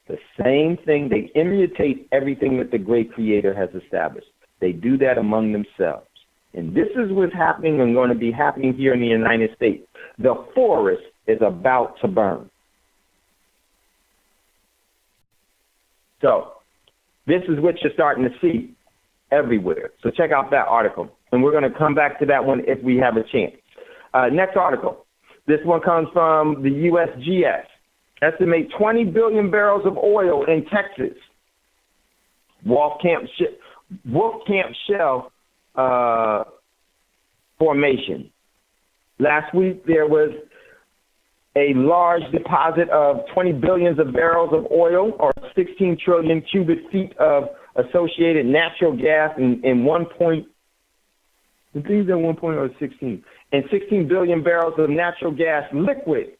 The same thing, they imitate everything that the great creator has established. They do that among themselves. And this is what's happening and going to be happening here in the United States. The forest is about to burn. So this is what you're starting to see everywhere. So check out that article. And we're going to come back to that one if we have a chance. Next article. This one comes from the USGS. Estimate 20 billion barrels of oil in Texas. Wolfcamp Shale formation. Last week there was a large deposit of 20 billions of barrels of oil, or 16 trillion cubic feet of associated natural gas, and 16 billion barrels of natural gas liquid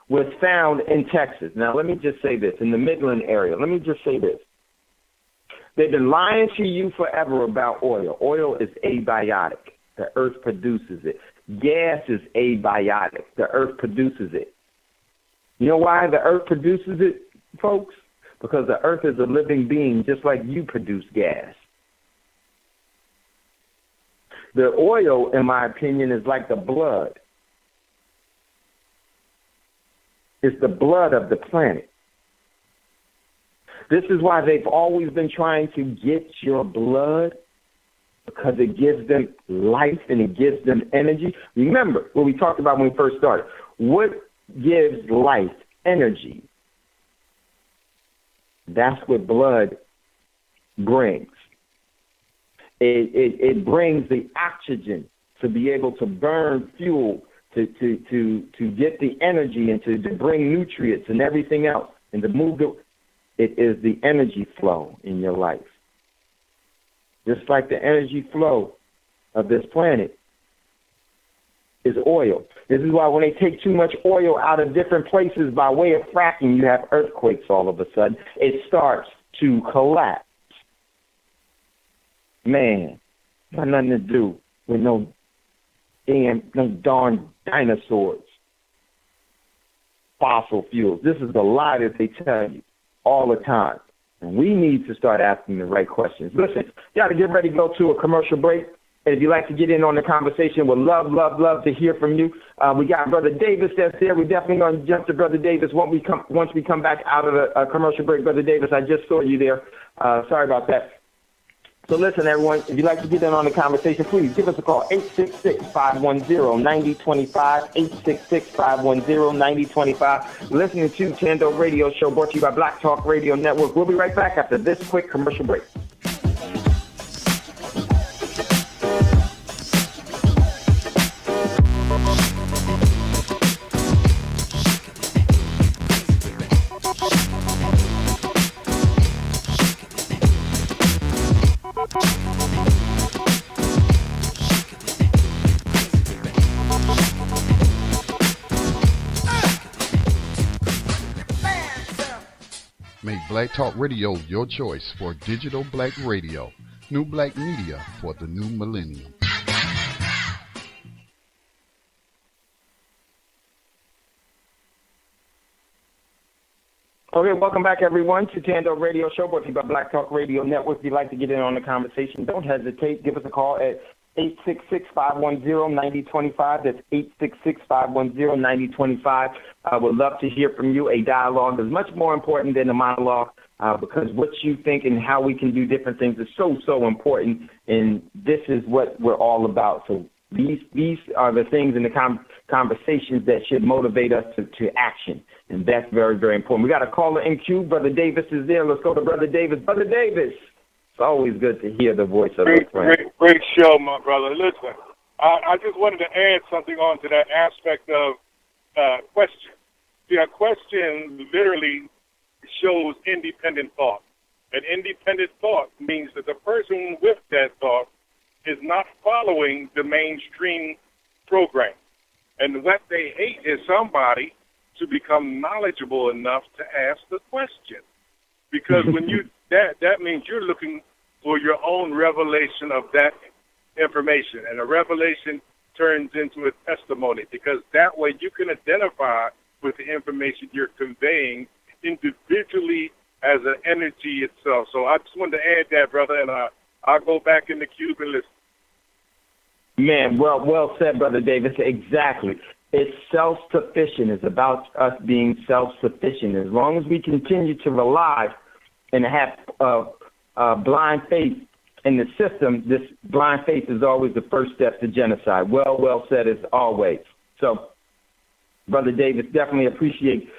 was found in Texas. Now, let me just say this. In the Midland area, let me just say this. They've been lying to you forever about oil. Oil is abiotic. The earth produces it. Gas is abiotic. The earth produces it. You know why the earth produces it, folks? Because the earth is a living being, just like you produce gas. The oil, in my opinion, is like the blood. It's the blood of the planet. This is why they've always been trying to get your blood, because it gives them life and it gives them energy. Remember what we talked about when we first started. What gives life? Energy. That's what blood brings. It brings the oxygen to be able to burn fuel, to get the energy and to bring nutrients and everything else, and to move it is the energy flow in your life. Just like the energy flow of this planet is oil. This is why when they take too much oil out of different places by way of fracking, you have earthquakes all of a sudden. It starts to collapse. Man, got nothing to do with no darn dinosaurs. Fossil fuels. This is the lie that they tell you all the time. And we need to start asking the right questions. Listen, you got to get ready to go to a commercial break. And if you'd like to get in on the conversation, we'd love to hear from you. We got Brother Davis that's there. We're definitely going to jump to Brother Davis once we come back out of the commercial break. Brother Davis, I just saw you there. Sorry about that. So listen, everyone, if you'd like to get in on the conversation, please give us a call, 866-510-9025, 866-510-9025. Listening to Thando Radio Show, brought to you by Black Talk Radio Network. We'll be right back after this quick commercial break. Make Black Talk Radio your choice for digital black radio. New black media for the new millennium. Okay, welcome back, everyone, to Thando Radio Show, brought to you by Black Talk Radio Network. If you'd like to get in on the conversation, don't hesitate. Give us a call at 866-510-9025. That's 866-510-9025. I would love to hear from you. A dialogue is much more important than a monologue because what you think and how we can do different things is so important, and this is what we're all about. So these are the things in the conversations that should motivate us to action, and that's very, very important. We got a caller in queue. Brother Davis is there. Let's go to Brother Davis. Brother Davis. It's always good to hear the voice of a friend. Great show, my brother. Listen, I just wanted to add something on to that aspect of question. See, a question literally shows independent thought. And independent thought means that the person with that thought is not following the mainstream program. And what they hate is somebody to become knowledgeable enough to ask the question. Because when you that means you're looking for your own revelation of that information. And a revelation turns into a testimony, because that way you can identify with the information you're conveying individually as an entity itself. So I just wanted to add that, brother, and I'll go back in the queue and listen. Man, well said, Brother Davis. Exactly. It's self-sufficient. It's about us being self-sufficient. As long as we continue to rely and have blind faith in the system, this blind faith is always the first step to genocide. Well said as always. So, Brother Davis, definitely appreciate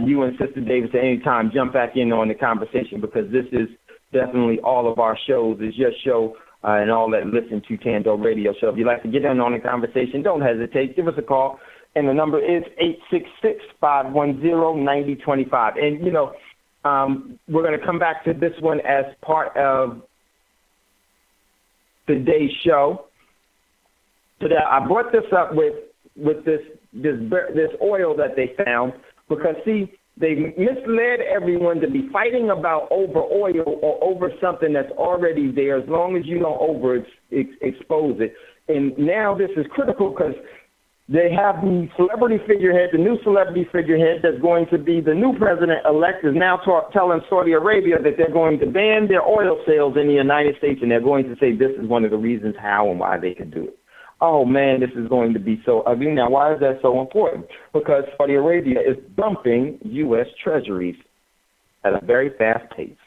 you and Sister Davis at any time. Jump back in on the conversation, because this is definitely all of our shows. It's your show and all that listen to Thando Radio Show. If you'd like to get in on the conversation, don't hesitate. Give us a call. And the number is 866-510-9025. And, you know, we're going to come back to this one as part of today's show. So that I brought this up with this oil that they found, because, see, they misled everyone to be fighting about over oil or over something that's already there, as long as you don't expose it. And now this is critical, because they have the celebrity figurehead, the new celebrity figurehead that's going to be the new president-elect, is now telling Saudi Arabia that they're going to ban their oil sales in the United States, and they're going to say this is one of the reasons how and why they can do it. Oh, man, this is going to be so ugly. Now, why is that so important? Because Saudi Arabia is dumping U.S. treasuries at a very fast pace.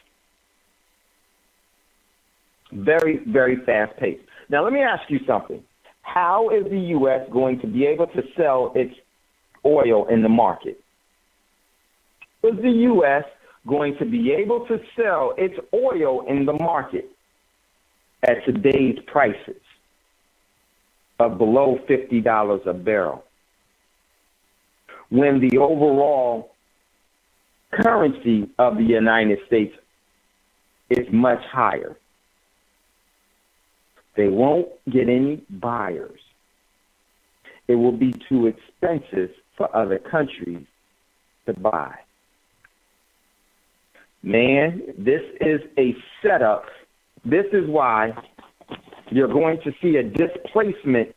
Very, very fast pace. Now, let me ask you something. How is the U.S. going to be able to sell its oil in the market? Is the U.S. going to be able to sell its oil in the market at today's prices of below $50 a barrel, when the overall currency of the United States is much higher? They won't get any buyers. It will be too expensive for other countries to buy. Man, this is a setup. This is why you're going to see a displacement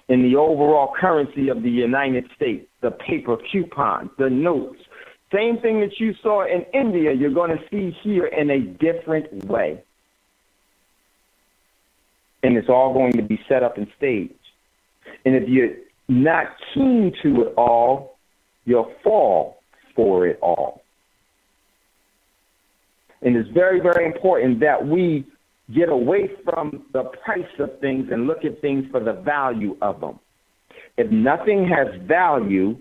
in the overall currency of the United States, the paper coupons, the notes. Same thing that you saw in India, you're going to see here in a different way. and it's all going to be set up and staged. And if you're not keen to it all, you'll fall for it all. And it's very, very important that we get away from the price of things and look at things for the value of them. If nothing has value,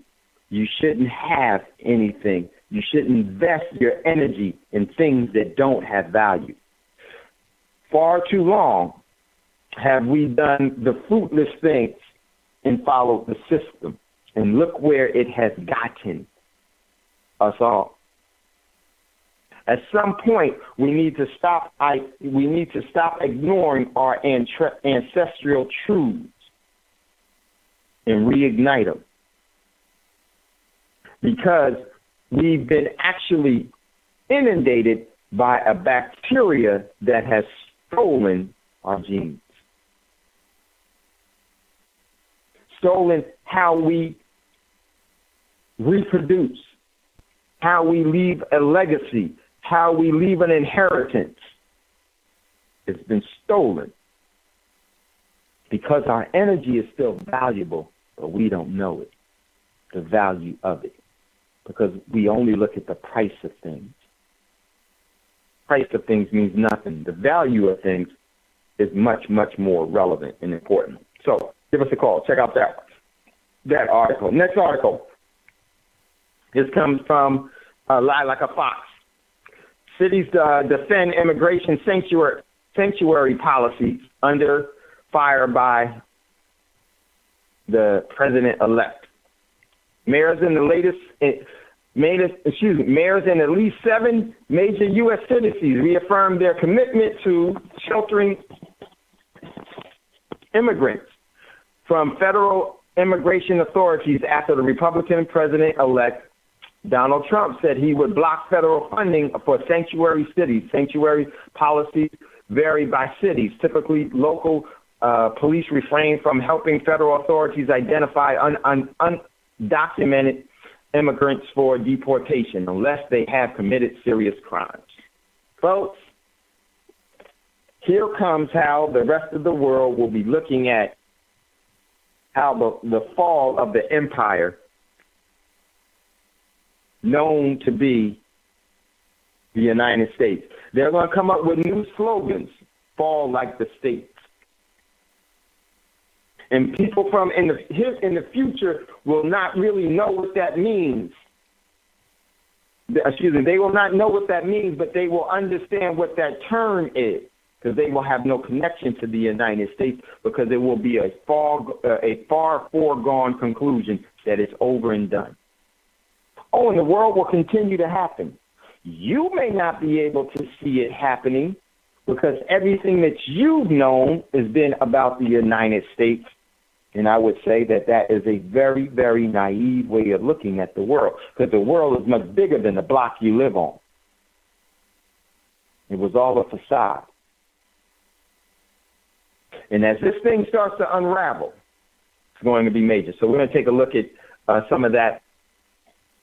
you shouldn't have anything. You should invest your energy in things that don't have value. Far too long have we done the fruitless things and followed the system. And look where it has gotten us all. At some point, we need to stop ignoring our ancestral truths and reignite them, because we've been actually inundated by a bacteria that has stolen our genes, stolen how we reproduce, how we leave a legacy, how we leave an inheritance. It's been stolen because our energy is still valuable, but we don't know it, the value of it, because we only look at the price of things. Price of things means nothing. The value of things is much, much more relevant and important. So give us a call. Check out that article. Next article. This comes from Lie Like a Fox. Cities defend immigration sanctuary policies under fire by the president-elect. Mayors in at least 7 major U.S. cities reaffirmed their commitment to sheltering immigrants from federal immigration authorities after the Republican president-elect Donald Trump said he would block federal funding for sanctuary cities. Sanctuary policies vary by cities. Typically, local police refrain from helping federal authorities identify undocumented immigrants for deportation unless they have committed serious crimes. Folks, here comes how the rest of the world will be looking at how the fall of the empire known to be the United States. They're going to come up with new slogans, fall like the states. And people in the future will not really know what that means. They will not know what that means, but they will understand what that term is, because they will have no connection to the United States, because it will be a far foregone conclusion that it's over and done. Oh, and the world will continue to happen. You may not be able to see it happening because everything that you've known has been about the United States. And I would say that is a very, very naive way of looking at the world, because the world is much bigger than the block you live on. It was all a facade. And as this thing starts to unravel, it's going to be major. So we're going to take a look at some of that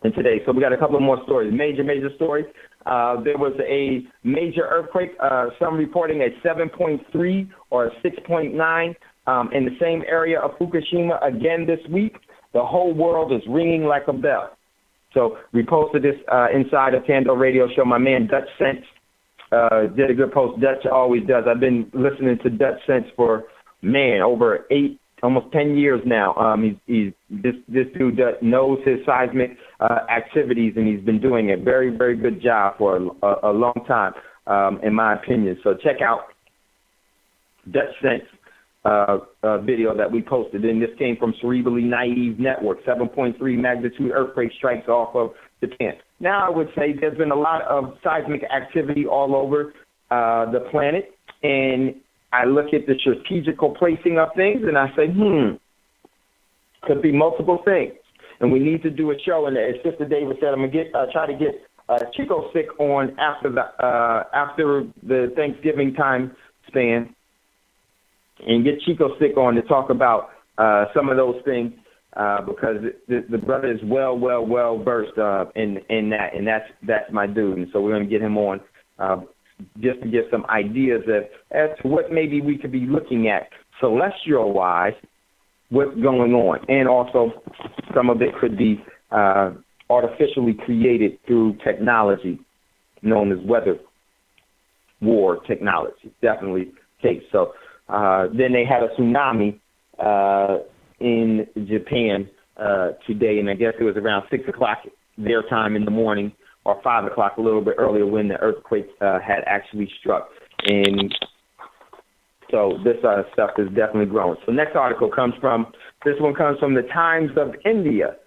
in today. So we got a couple of more stories, major stories. There was a major earthquake, some reporting a 7.3 or a 6.9 in the same area of Fukushima again this week. The whole world is ringing like a bell. So we posted this inside of Thando Radio Show. My man Dutch Sense did a good post. Dutch always does. I've been listening to Dutch Sense for, over almost 10 years now. This dude knows his seismic activities, and he's been doing a very, very good job for a long time, in my opinion. So check out Dutch Sense video that we posted. And this came from Cerebrally Naive Network. 7.3 magnitude earthquake strikes off of Japan. Now, I would say there's been a lot of seismic activity all over the planet, and I look at the strategical placing of things, and I say, could be multiple things. And we need to do a show. And as Sister David said, I'm going to try to get Chico Sick on after the Thanksgiving time span, and get Chico Sick on to talk about some of those things, because the brother is well versed in that, and that's my dude. And so we're going to get him on just to get some ideas as to what maybe we could be looking at celestial-wise, what's going on. And also some of it could be artificially created through technology known as weather war technology. Definitely case. So then they had a tsunami in Japan today, and I guess it was around 6 o'clock their time in the morning, or 5 o'clock, a little bit earlier, when the earthquake had actually struck. And so this stuff is definitely growing. So next article this one comes from the Times of India.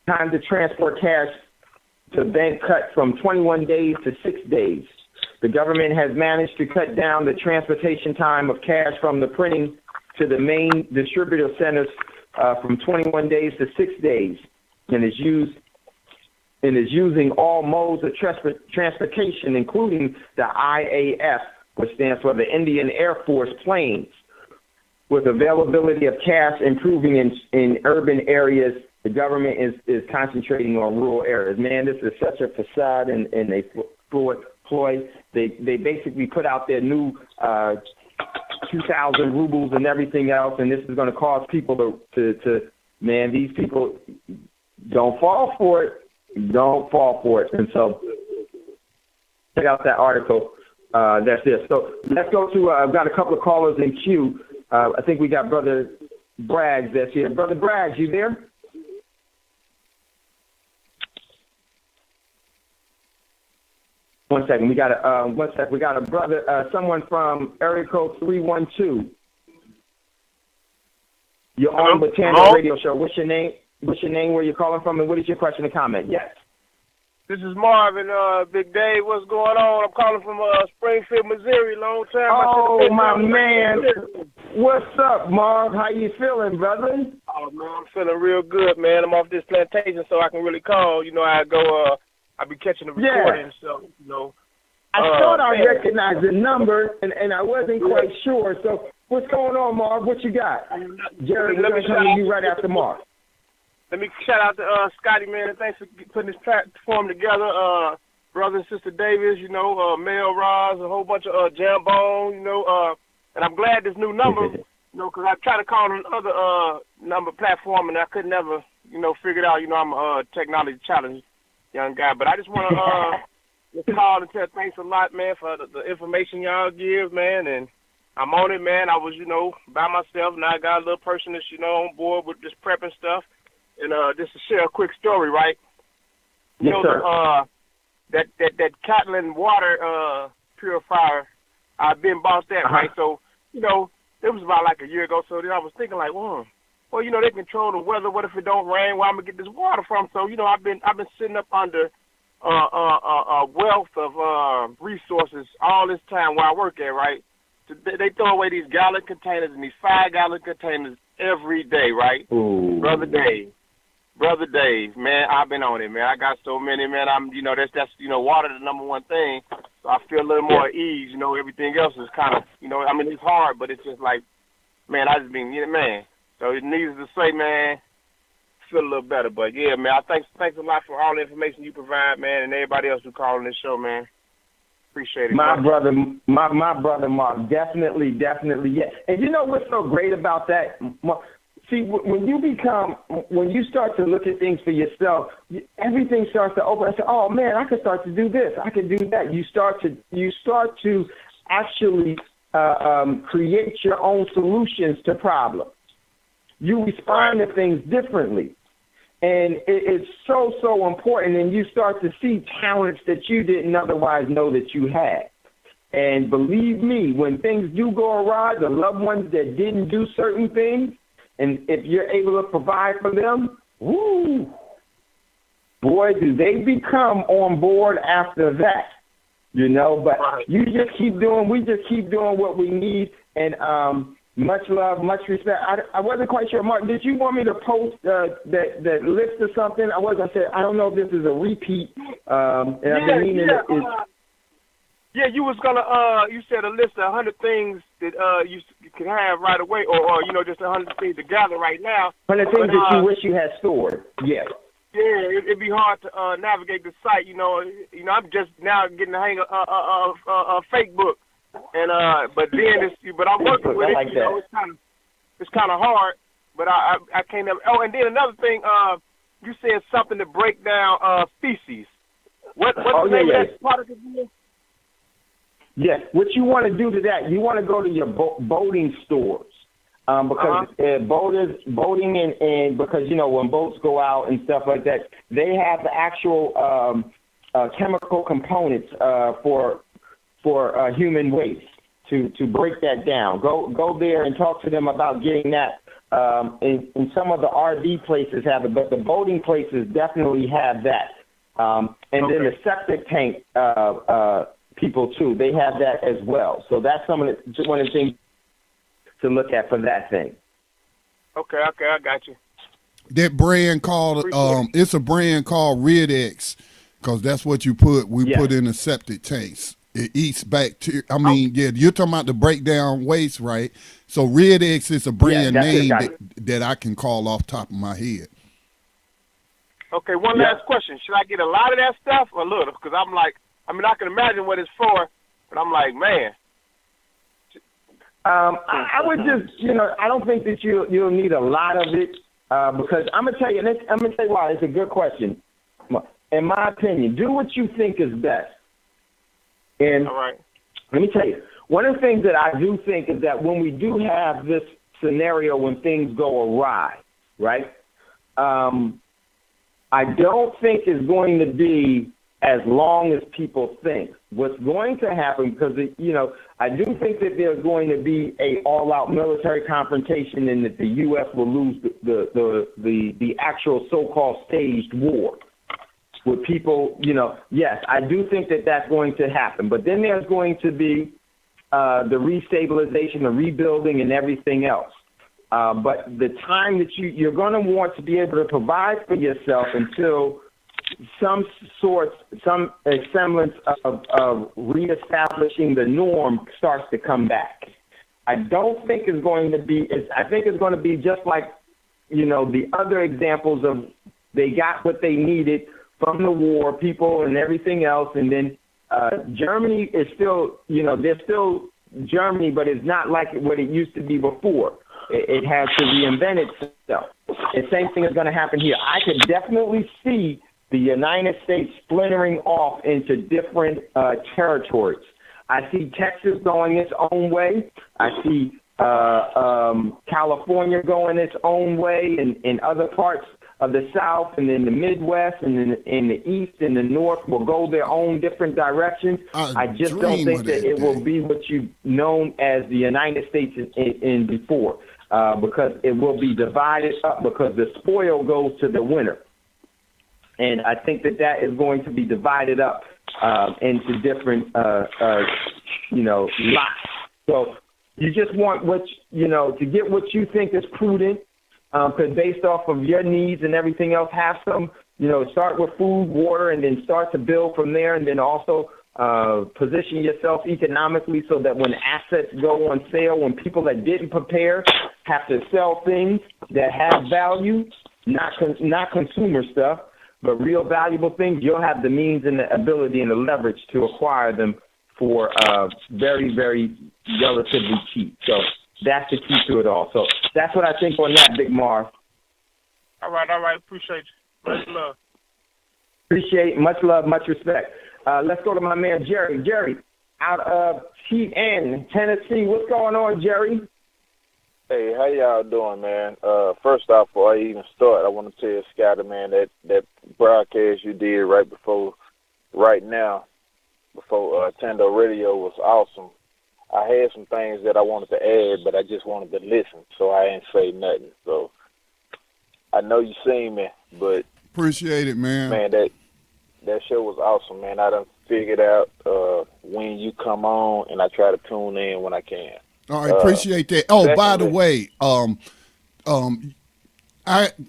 Time to transport cash to bank cut from 21 days to 6 days. The government has managed to cut down the transportation time of cash from the printing to the main distributor centers from 21 days to 6 days, and is using all modes of transportation, including the IAF, which stands for the Indian Air Force planes. With availability of cash improving in urban areas, the government is concentrating on rural areas. Man, this is such a facade and a ploy. They basically put out their new 2,000 rubles and everything else, and this is going to cause people to man, these people don't fall for it. Don't fall for it. And so check out that article. That's it. So let's go to, I've got a couple of callers in queue. I think we got Brother Braggs that's here. Brother Braggs, you there? One second. We got a brother, someone from area code 312. You're on the Thando Radio Show. What's your name? Where you're calling from, and what is your question or comment? Yes. This is Marvin, Big Dave. What's going on? I'm calling from Springfield, Missouri. Long time. Oh, my man. What's up, Marv? How you feeling, brother? Oh, man, I'm feeling real good, man. I'm off this plantation, so I can really call. You know, I be catching the recording, so, you know. I thought I recognized the number, and I wasn't quite sure. So what's going on, Marv? What you got? Jerry, we're going to come to you right after Marv. Let me shout out to Scotty, man. Thanks for putting this platform together. Brother and Sister Davis, you know, Mel Roz, a whole bunch of Jambone, you know. And I'm glad this new number, you know, because I tried to call on other number platform, and I could never, you know, figure it out. You know, I'm a technology challenged young guy. But I just want to just call and tell thanks a lot, man, for the information y'all give, man. And I'm on it, man. I was, you know, by myself. Now I got a little person that's, you know, on board with this prepping stuff. And just to share a quick story, right? You yes, know, that Catlin water purifier, I've been bought that, right? So, you know, it was about like a year ago. So then I was thinking like, well, you know, they control the weather. What if it don't rain? Where I'm gonna get this water from? So, you know, I've been sitting up under a wealth of resources all this time where I work at, right? So they throw away these gallon containers and these 5-gallon containers every day, right? Ooh. Brother Dave, man, I've been on it, man. I got so many, man. You know, that's you know, water the number one thing. So I feel a little more at ease. You know, everything else is kind of, you know, I mean, it's hard, but it's just like, man, I just been, you know, man. So it needs to say, man, feel a little better. But yeah, man, thanks a lot for all the information you provide, man, and everybody else who called on this show, man. Appreciate it. My brother, Mark, definitely, yeah. And you know what's so great about that? See, when you start to look at things for yourself, everything starts to open. I say, oh man, I could start to do this. I could do that. You start to actually create your own solutions to problems. You respond to things differently. And it's so important, and you start to see talents that you didn't otherwise know that you had. And believe me, when things do go awry, the loved ones that didn't do certain things, and if you're able to provide for them, woo, boy, do they become on board after that, you know. But we just keep doing what we need, and much love, much respect. I wasn't quite sure, Martin, did you want me to post that list or something? I was going to say, I don't know if this is a repeat. Yeah, you was going to, you said a list of 100 things that you can have right away, or you know, just 100 things to gather right now. 100 things that you wish you had stored, yes. Yeah, it'd be hard to navigate the site. I'm just now getting the hang of a fake book, and but I'm working with it. like that. It's kind of hard, but I can't. Oh, and then another thing, you said something to break down feces. What's the name of that product again? Yes, what you want to do to that, you want to go to your boating stores. Because boating and because, when boats go out and stuff like that, they have the actual chemical components for human waste to break that down. Go there and talk to them about getting that. And some of the RV places have it, but the boating places definitely have that. And then the septic tank people too, they have that as well. So that's one of the things to look at for that thing. Okay, I got you. That brand called it's a brand called Rid-X, because that's what you put. We put in the septic tanks. It eats bacteria. You're talking about the breakdown waste, right? So Rid-X is a brand name that I can call off top of my head. Okay, one last question. Should I get a lot of that stuff or a little? Because I can imagine what it's for, but I'm like, man. I would just, I don't think that you'll need a lot of it because I'm gonna tell you why. It's a good question. In my opinion, do what you think is best. And all right. Let me tell you, one of the things that I do think is that when we do have this scenario when things go awry, right? I don't think it's going to be as long as people think. What's going to happen, because, I do think that there's going to be a all-out military confrontation and that the U.S. will lose the actual so-called staged war with people, yes, I do think that that's going to happen. But then there's going to be the restabilization, the rebuilding, and everything else. But the time that you're going to want to be able to provide for yourself until some semblance of reestablishing the norm starts to come back. I don't think it's going to be. I think it's going to be just like, the other examples of they got what they needed from the war, people and everything else, and then Germany is still, they're still Germany, but it's not like what it used to be before. It has to reinvent itself. The same thing is going to happen here. I could definitely see the United States splintering off into different territories. I see Texas going its own way. I see California going its own way, and in other parts of the South and in the Midwest and in the East and the North will go their own different directions. I just don't think that it will be what you've known as the United States in before, because it will be divided up because the spoil goes to the winner. And I think that is going to be divided up into different, lots. So you just want to get what you think is prudent, because based off of your needs and everything else, have some, start with food, water, and then start to build from there, and then also position yourself economically so that when assets go on sale, when people that didn't prepare have to sell things that have value, not consumer stuff, but real valuable things, you'll have the means and the ability and the leverage to acquire them for very, very relatively cheap. So that's the key to it all. So that's what I think on that, Big Marv. All right. Appreciate you. Much love. Appreciate, much love, much respect. Let's go to my man, Jerry. Jerry, out of TN, Tennessee. What's going on, Jerry? Hey, how y'all doing, man? First off, before I even start, I want to tell Scotty, man, that broadcast you did right now, before Thando Radio was awesome. I had some things that I wanted to add, but I just wanted to listen, so I ain't say nothing. So I know you seen me, but appreciate it, man. Man, that show was awesome, man. I done figured out when you come on, and I try to tune in when I can. All right, appreciate that. Oh, secondly, by the way,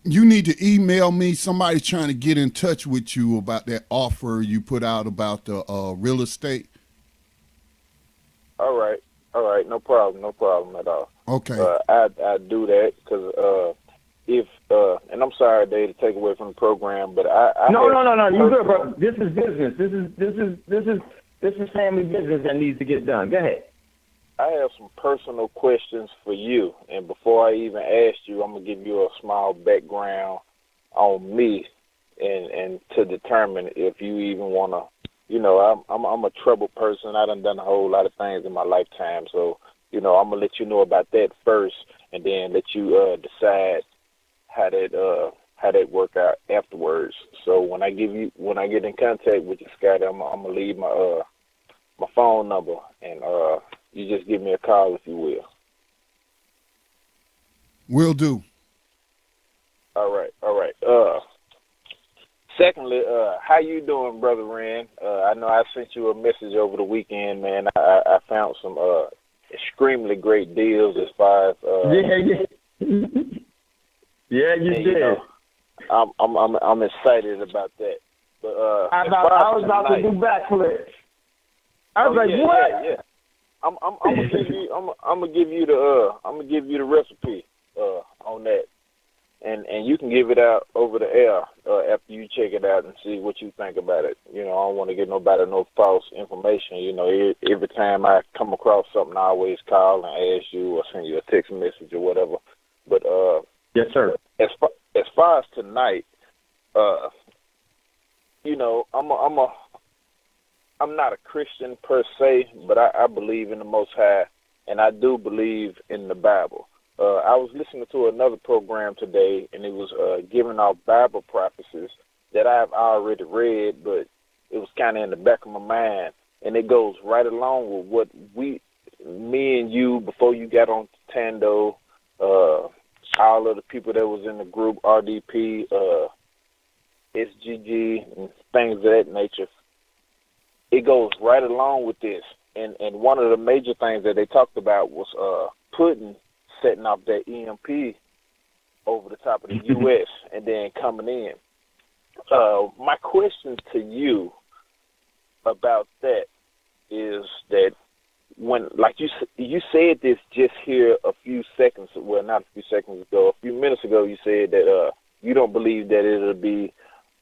you need to email me. Somebody's trying to get in touch with you about that offer you put out about the real estate. All right, no problem at all. Okay. I do that because if and I'm sorry, Dave, to take away from the program, but No. You good, bro? This is business. This is family business that needs to get done. Go ahead. I have some personal questions for you, and before I even ask you, I'm gonna give you a small background on me, and to determine if you even wanna. You know, I'm a troubled person. I done a whole lot of things in my lifetime, so you know, I'm gonna let you know about that first, and then let you decide how that work out afterwards. So when I get in contact with you, Scotty, I'm gonna leave my phone number, and you just give me a call if you will. Will do. All right. Secondly, how you doing, Brother Rand? I know I sent you a message over the weekend, man. I found some extremely great deals as far as Yeah, you did. You know, I'm excited about that. But I was about to do backflips. I was like, what? Yeah. I'm gonna give you the recipe on that, and you can give it out over the air after you check it out and see what you think about it. You know, I don't want to give nobody no false information. You know, every time I come across something, I always call and ask you or send you a text message or whatever. But yes, sir. As far as tonight, you know, I'm not a Christian per se, but I believe in the Most High, and I do believe in the Bible. I was listening to another program today, and it was giving out Bible prophecies that I've already read, but it was kind of in the back of my mind, and it goes right along with what me and you, before you got on Thando, all of the people that was in the group, RDP, SGG, and things of that nature. It goes right along with this. And one of the major things that they talked about was Putin setting off that EMP over the top of the U.S. and then coming in. My question to you about that is that when, like you said this just here a few seconds, well, not a few seconds ago, a few minutes ago, you said that you don't believe that it'll be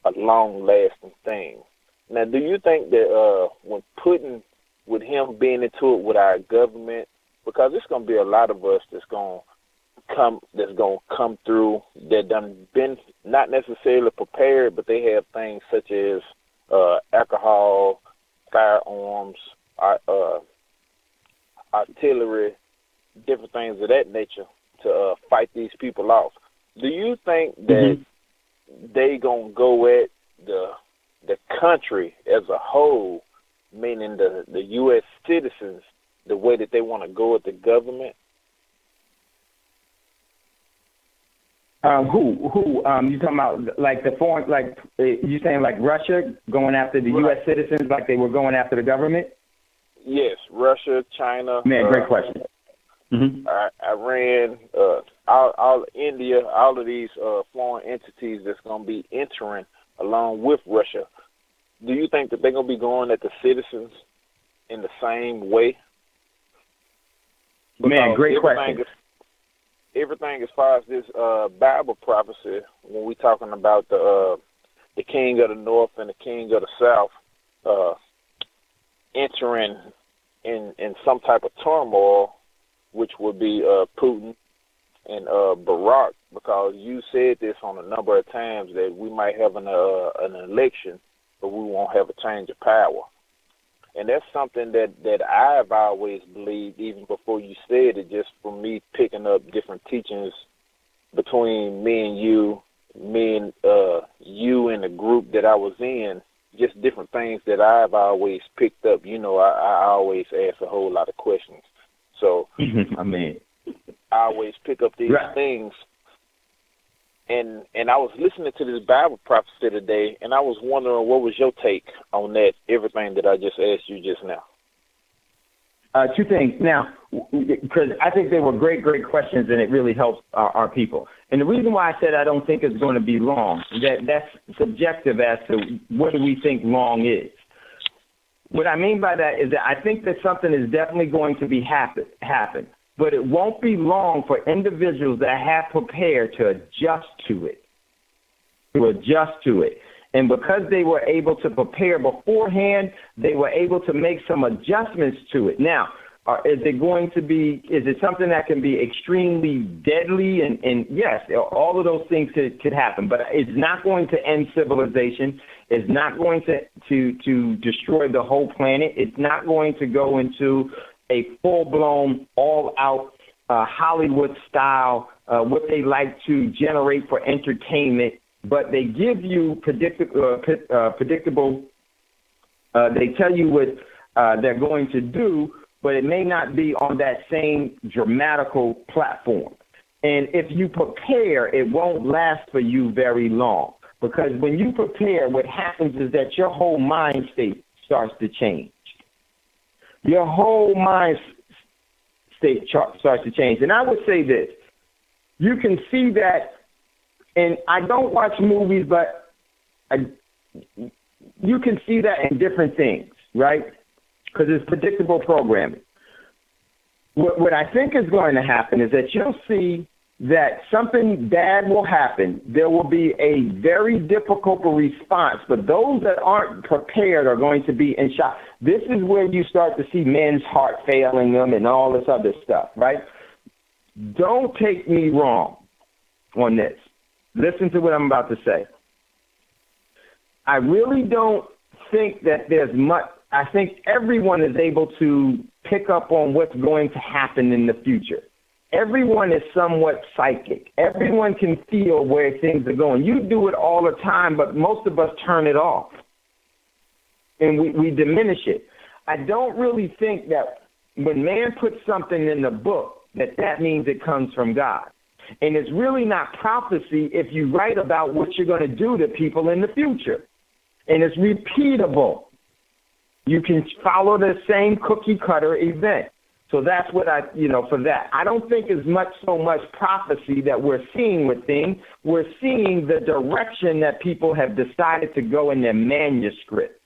a long-lasting thing. Now, do you think that when Putin, with him being into it with our government, because it's going to be a lot of us that's going to come through that done been not necessarily prepared, but they have things such as alcohol, firearms, artillery, different things of that nature to fight these people off. Do you think that they going to go at the country as a whole, meaning the U.S. citizens, the way that they want to go at the government? Who? You talking about like the foreign, like you saying like Russia going after the U.S. citizens like they were going after the government? Yes, Russia, China. Man, great question. Iran, all India, all of these foreign entities that's going to be entering along with Russia. Do you think that they're going to be going at the citizens in the same way? Man, great question. Everything as far as this Bible prophecy, when we're talking about the king of the north and the king of the south entering in some type of turmoil, which would be Putin and Barack, because you said this on a number of times that we might have an election, but we won't have a change of power. And that's something that I've always believed, even before you said it, just from me picking up different teachings between me and you and the group that I was in, just different things that I've always picked up. You know, I always ask a whole lot of questions. So, I always pick up these things. And I was listening to this Bible prophecy today, and I was wondering what was your take on that, everything that I just asked you just now. Two things. Now, because I think they were great questions, and it really helps our people. And the reason why I said I don't think it's going to be long, that's subjective as to what do we think long is. What I mean by that is that I think that something is definitely going to be happen. but it won't be long for individuals that have prepared to adjust to it. And because they were able to prepare beforehand, they were able to make some adjustments to it. Now, is it something that can be extremely deadly? And yes, all of those things could happen, but it's not going to end civilization. It's not going to destroy the whole planet. It's not going to go into a full-blown, all-out Hollywood style, what they like to generate for entertainment. But they give you predictable. They tell you what they're going to do, but it may not be on that same dramatical platform. And if you prepare, it won't last for you very long. Because when you prepare, what happens is that your whole mind state starts to change. Your whole mind state starts to change. And I would say this. You can see that, and I don't watch movies, but you can see that in different things, right? Because it's predictable programming. What I think is going to happen is that you'll see that something bad will happen. There will be a very difficult response, but those that aren't prepared are going to be in shock. This is where you start to see men's heart failing them and all this other stuff, right? Don't take me wrong on this. Listen to what I'm about to say. I really don't think that there's much. I think everyone is able to pick up on what's going to happen in the future. Everyone is somewhat psychic. Everyone can feel where things are going. You do it all the time, but most of us turn it off, and we diminish it. I don't really think that when man puts something in the book, that means it comes from God. And it's really not prophecy if you write about what you're going to do to people in the future. And it's repeatable. You can follow the same cookie cutter event. So that's what for that. I don't think it's so much prophecy that we're seeing with things. We're seeing the direction that people have decided to go in their manuscripts.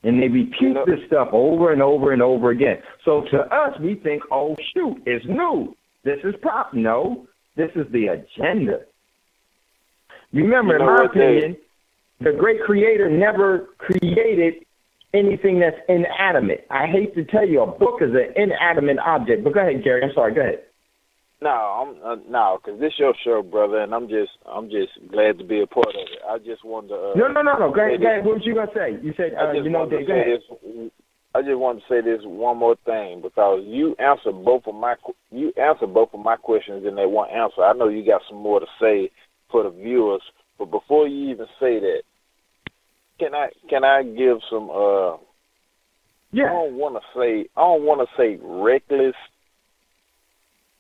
And they repeat this stuff over and over and over again. So to us, we think, oh, shoot, it's new. This is No, this is the agenda. Remember, in my opinion, the great creator never created anything that's inanimate. I hate to tell you, a book is an inanimate object. But go ahead, Gary. I'm sorry. Go ahead. No, because this your show, brother, and I'm just glad to be a part of it. I just wanted to. No. Go ahead. What was you gonna say? You said, go ahead. I just wanted to say this one more thing, because you answered both of my questions in that one answer. I know you got some more to say for the viewers, but before you even say that, can I give some Yeah. I don't want to say reckless,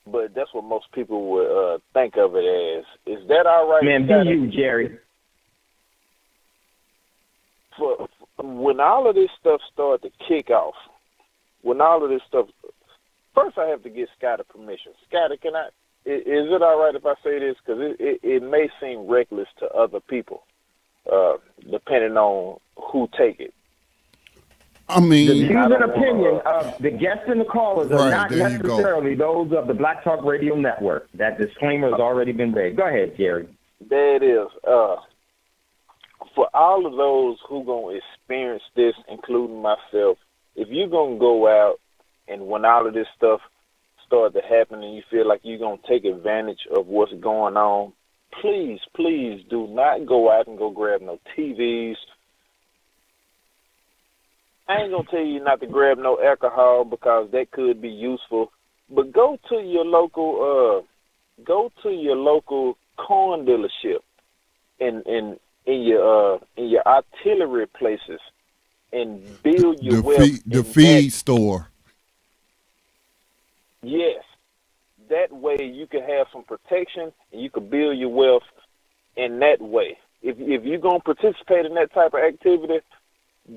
but that's what most people would think of it as. Is that all right? Man, be you, Jerry. For when all of this stuff started to kick off, first I have to get Scotty permission. Scotty, is it all right if I say this? Because it may seem reckless to other people, depending on who take it. I mean, the views and opinion of the guests and the callers are not necessarily those of the Black Talk Radio Network. That disclaimer has already been made. Go ahead, Jerry. There it is. For all of those who going to experience this, including myself, if you're going to go out and when all of this stuff start to happen and you feel like you're going to take advantage of what's going on, please do not go out and go grab no TVs. I ain't going to tell you not to grab no alcohol because that could be useful, but go to your local corn dealership in your artillery places and build your wealth. The feed store. Yes. That way you can have some protection and you can build your wealth in that way. If you're going to participate in that type of activity,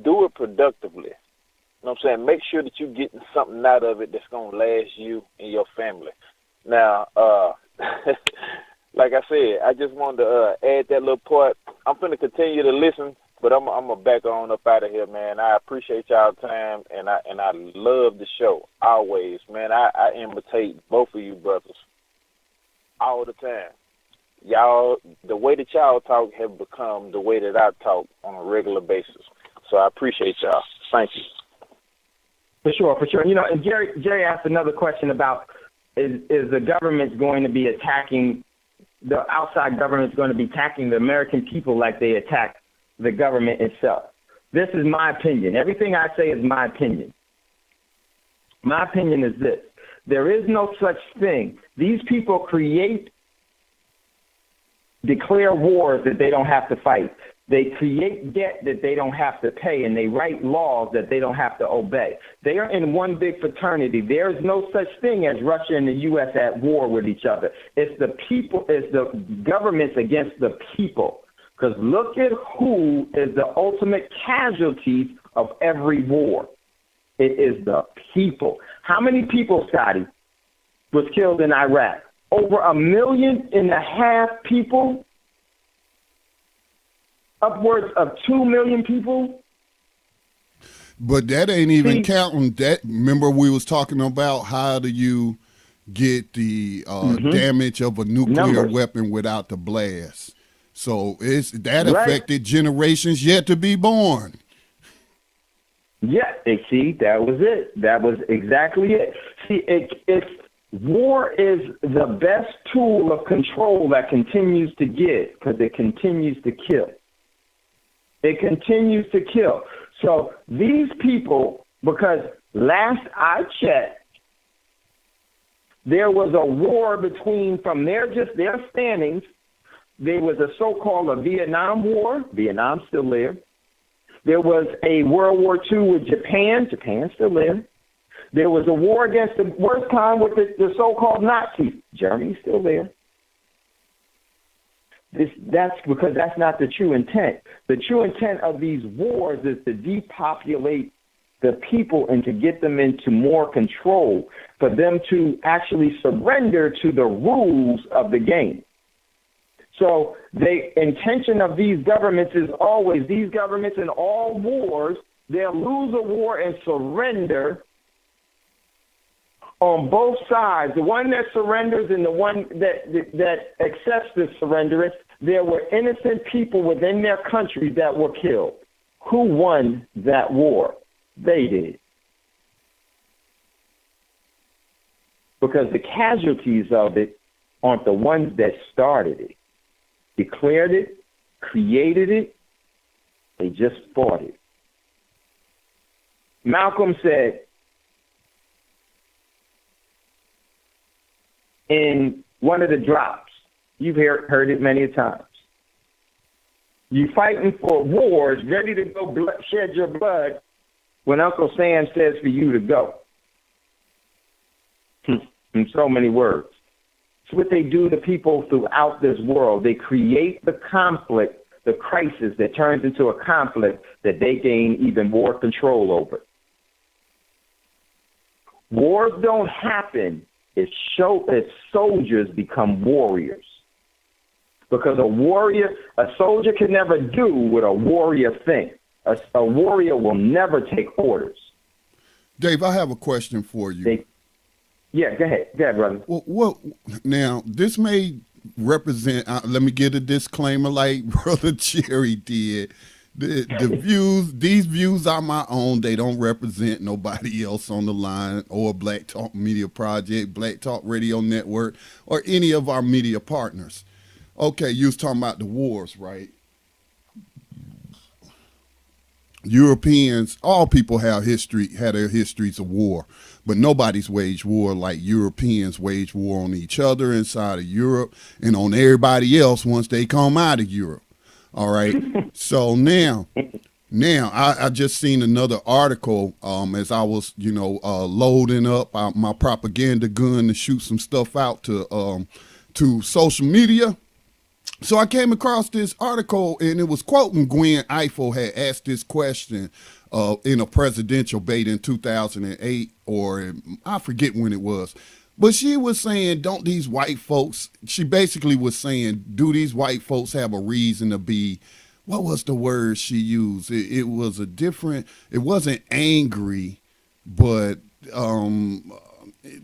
do it productively. You know what I'm saying? Make sure that you're getting something out of it that's going to last you and your family. Now, like I said, I just wanted to add that little part. I'm going to continue to listen, But I'm gonna back on up out of here, man. I appreciate y'all time, and I love the show always, man. I imitate both of you brothers all the time. Y'all, the way that y'all talk have become the way that I talk on a regular basis. So I appreciate y'all. Thank you. For sure. You know, and Jerry asked another question about is the government going to be attacking, the outside government's going to be attacking the American people like they attack the government itself. This is my opinion. Everything I say is my opinion. My opinion is this. There is no such thing. These people declare wars that they don't have to fight. They create debt that they don't have to pay, and they write laws that they don't have to obey. They are in one big fraternity. There is no such thing as Russia and the U.S. at war with each other. It's the people, it's the governments against the people. Because look at who is the ultimate casualties of every war. It is the people. How many people, Scotty, was killed in Iraq? Over 1.5 million people? Upwards of 2 million people? But that ain't even counting that. Remember we was talking about how do you get the damage of a nuclear weapon without the blast. So that affected generations yet to be born. Yeah, see, that was it. That was exactly it. See, war is the best tool of control that continues to get, because it continues to kill. It continues to kill. So these people, because last I checked, there was a war between, from their standings, there was a so-called Vietnam War. Vietnam's still there. There was a World War II with Japan. Japan's still there. There was a war against the worst kind with the so-called Nazis. Germany's still there. That's because that's not the true intent. The true intent of these wars is to depopulate the people and to get them into more control, for them to actually surrender to the rules of the game. So the intention of these governments is always, these governments in all wars, they'll lose a war and surrender on both sides. The one that surrenders and the one that accepts the surrender, there were innocent people within their country that were killed. Who won that war? They did. Because the casualties of it aren't the ones that started it, declared it, created it. They just fought it. Malcolm said in one of the drops, you've heard it many times, you fighting for wars, ready to go shed your blood when Uncle Sam says for you to go. In so many words. It's what they do to people throughout this world. They create the conflict, the crisis that turns into a conflict that they gain even more control over. Wars don't happen if soldiers become warriors. Because a soldier can never do what a warrior thinks. A warrior will never take orders. Dave, I have a question for you. Yeah, go ahead. Go ahead, brother. Well, now, this may represent, let me get a disclaimer like Brother Cherry did. These views are my own. They don't represent nobody else on the line or Black Talk Media Project, Black Talk Radio Network, or any of our media partners. Okay, you was talking about the wars, right? Europeans, all people had their histories of war, but nobody's waged war like Europeans waged war on each other inside of Europe and on everybody else once they come out of Europe. All right. So now I just seen another article as I was, loading up my propaganda gun to shoot some stuff out to social media. So I came across this article, and it was quoting Gwen Eiffel had asked this question in a presidential debate in 2008, or I forget when it was. But she was saying, don't these white folks, she basically was saying, do these white folks have a reason to be what was the word she used? It was a different. It wasn't angry, but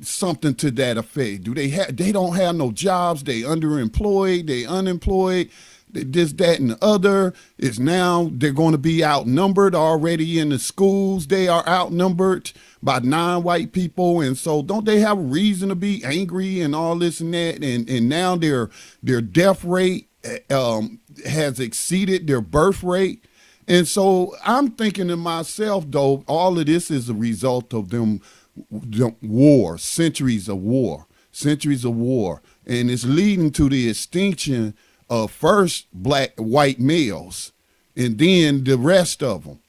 something to that effect. Do they have? They don't have no jobs. They underemployed. They unemployed. This, that, and the other is now they're going to be outnumbered already in the schools. They are outnumbered by non-white people, and so don't they have a reason to be angry and all this and that? And now their death rate has exceeded their birth rate. And so I'm thinking to myself, though, all of this is a result of them war, centuries of war, and it's leading to the extinction of first white males, and then the rest of them.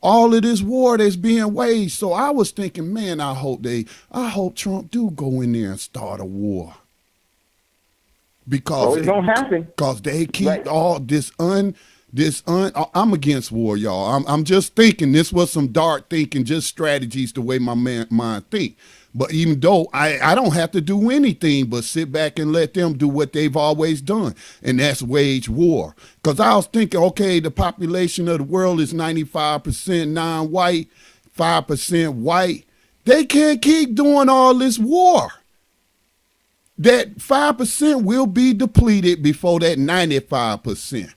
All of this war that's being waged. So I was thinking, man, I hope Trump do go in there and start a war, because it's gonna happen. Because they keep all this I'm against war, y'all. I'm just thinking this was some dark thinking, just strategies the way my mind think. But even though I don't have to do anything but sit back and let them do what they've always done, and that's wage war. Because I was thinking, okay, the population of the world is 95% non-white, 5% white. They can't keep doing all this war. That 5% will be depleted before that 95%.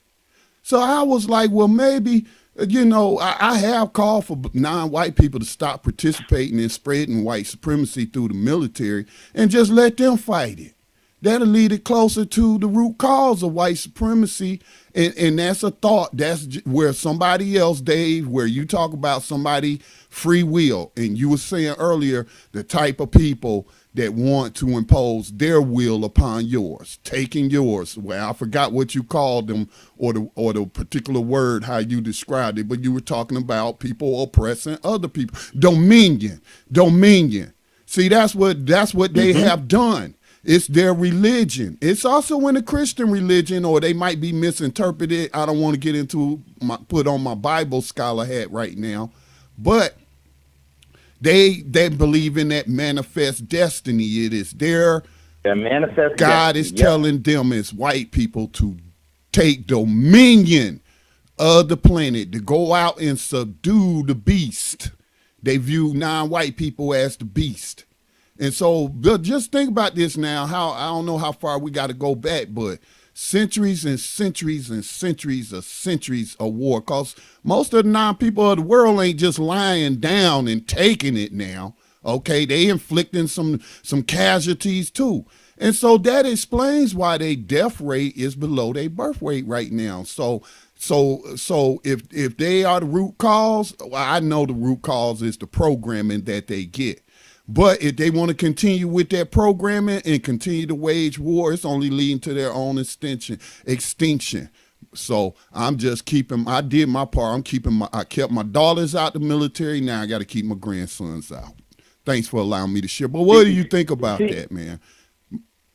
So I was like, well, maybe, I have called for non-white people to stop participating in spreading white supremacy through the military and just let them fight it. That'll lead it closer to the root cause of white supremacy. And that's a thought. That's where somebody else, Dave, where you talk about somebody free will. And you were saying earlier, the type of people that want to impose their will upon yours, taking yours. Well, I forgot what you called them or the particular word, how you described it, but you were talking about people oppressing other people. Dominion. See, that's what they have done. It's their religion. It's also in the Christian religion, or they might be misinterpreted. I don't want to get into put on my Bible scholar hat right now, but they believe in that manifest destiny. It is their manifest God destiny. Is telling them as white people to take dominion of the planet, to go out and subdue the beast. They view non-white people as the beast. And so just think about this now, how I don't know how far we got to go back, but centuries and centuries and centuries of war. Because most of the non-people of the world ain't just lying down and taking it now. Okay, they inflicting some casualties too. And so that explains why their death rate is below their birth rate right now. So if they are the root cause, well, I know the root cause is the programming that they get. But if they want to continue with that programming and continue to wage war, it's only leading to their own extinction. So I'm just I did my part. I kept my daughters out the military. Now I got to keep my grandsons out. Thanks for allowing me to share. But what do you think about that, man?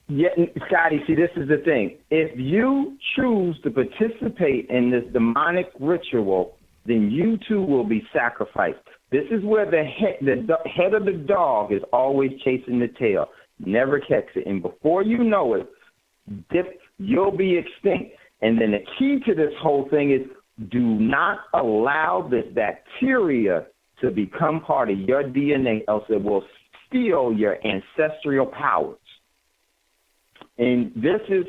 Yeah, Scotty, see, this is the thing. If you choose to participate in this demonic ritual, then you too will be sacrificed. This is where the head of the dog is always chasing the tail, never catch it. And before you know it, you'll be extinct. And then the key to this whole thing is do not allow this bacteria to become part of your DNA, else it will steal your ancestral powers. And this is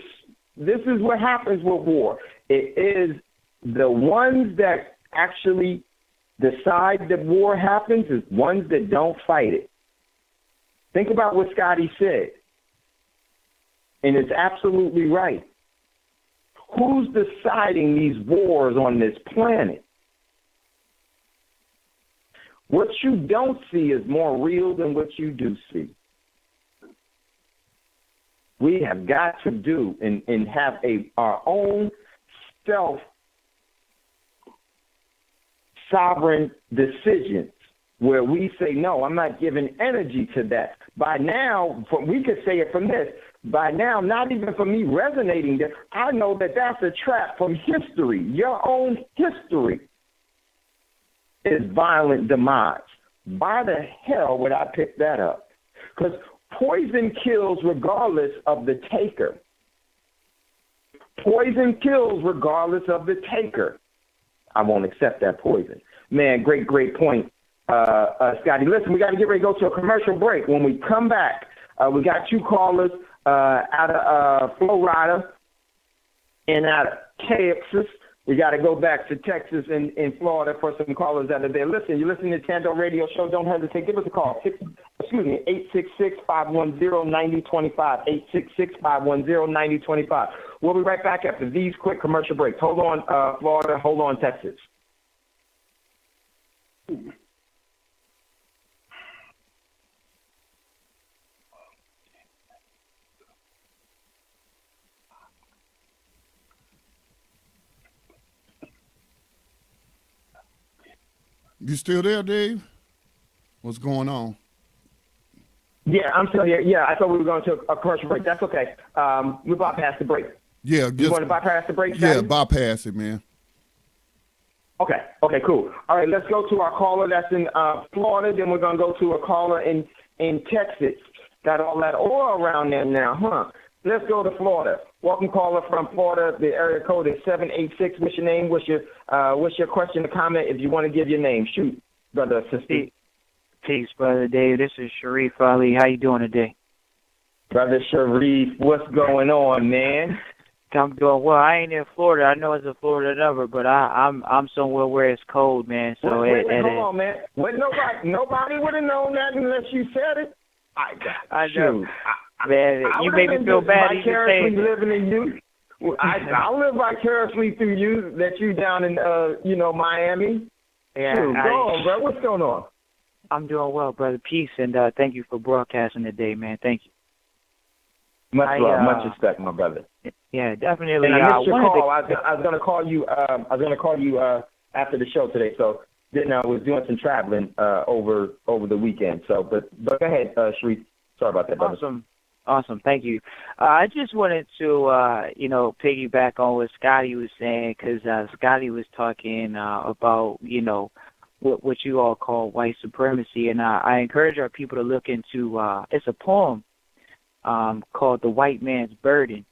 what happens with war. It is the ones that actually decide that war happens is ones that don't fight it. Think about what Scotty said. And it's absolutely right. Who's deciding these wars on this planet? What you don't see is more real than what you do see. We have got to do and have our own sovereign decisions where we say, no, I'm not giving energy to that. By now, we could say it from this. By now, not even for me resonating this, I know that that's a trap from history. Your own history is violent demise. Why the hell would I pick that up? Because poison kills regardless of the taker. Poison kills regardless of the taker. I won't accept that poison. Man, great point, Scotty. Listen, we got to get ready to go to a commercial break. When we come back, we got 2 callers out of Florida and out of Texas. We got to go back to Texas and Florida for some callers that are there. Listen, you're listening to Thando Radio Show. Don't hesitate. Give us a call. 866-510-9025. 866-510-9025. We'll be right back after these quick commercial breaks. Hold on, Florida. Hold on, Texas. You still there, Dave? What's going on? Yeah, I'm still here. Yeah, I thought we were going to a commercial break. That's okay. We bypassed the break. Yeah. You want to bypass the break, Yeah, Scotty? bypass it, man. Okay, cool. All right, let's go to our caller that's in Florida. Then we're going to go to a caller in Texas. Got all that oil around there now, huh? Let's go to Florida. Welcome, caller from Florida. The area code is 786. What's your name? What's your question or comment? If you want to give your name, shoot, brother, sister. Peace, Brother Dave. This is Sharif Ali. How you doing today? Brother Sharif, what's going on, man? I'm doing well. I ain't in Florida. I know it's a Florida number, but I'm somewhere where it's cold, man. So wait, hold on, man. Nobody would have known that unless you said it. I know. Man, you made me feel bad even saying living in you. I'll live vicariously through you that you down in Miami. Yeah. Go on, bro. What's going on? I'm doing well, brother. Peace, and thank you for broadcasting today, man. Thank you. Much love, much respect, my brother. Yeah, definitely. And I missed your call. I was going to call you. I was going to call you after the show today. So then I was doing some traveling over the weekend. So, but go ahead, Sharif. Sorry about that, brother. Awesome. Thank you. I just wanted to, piggyback on what Scotty was saying, because Scotty was talking about, what you all call white supremacy. And I encourage our people to look into, it's a poem called The White Man's Burden.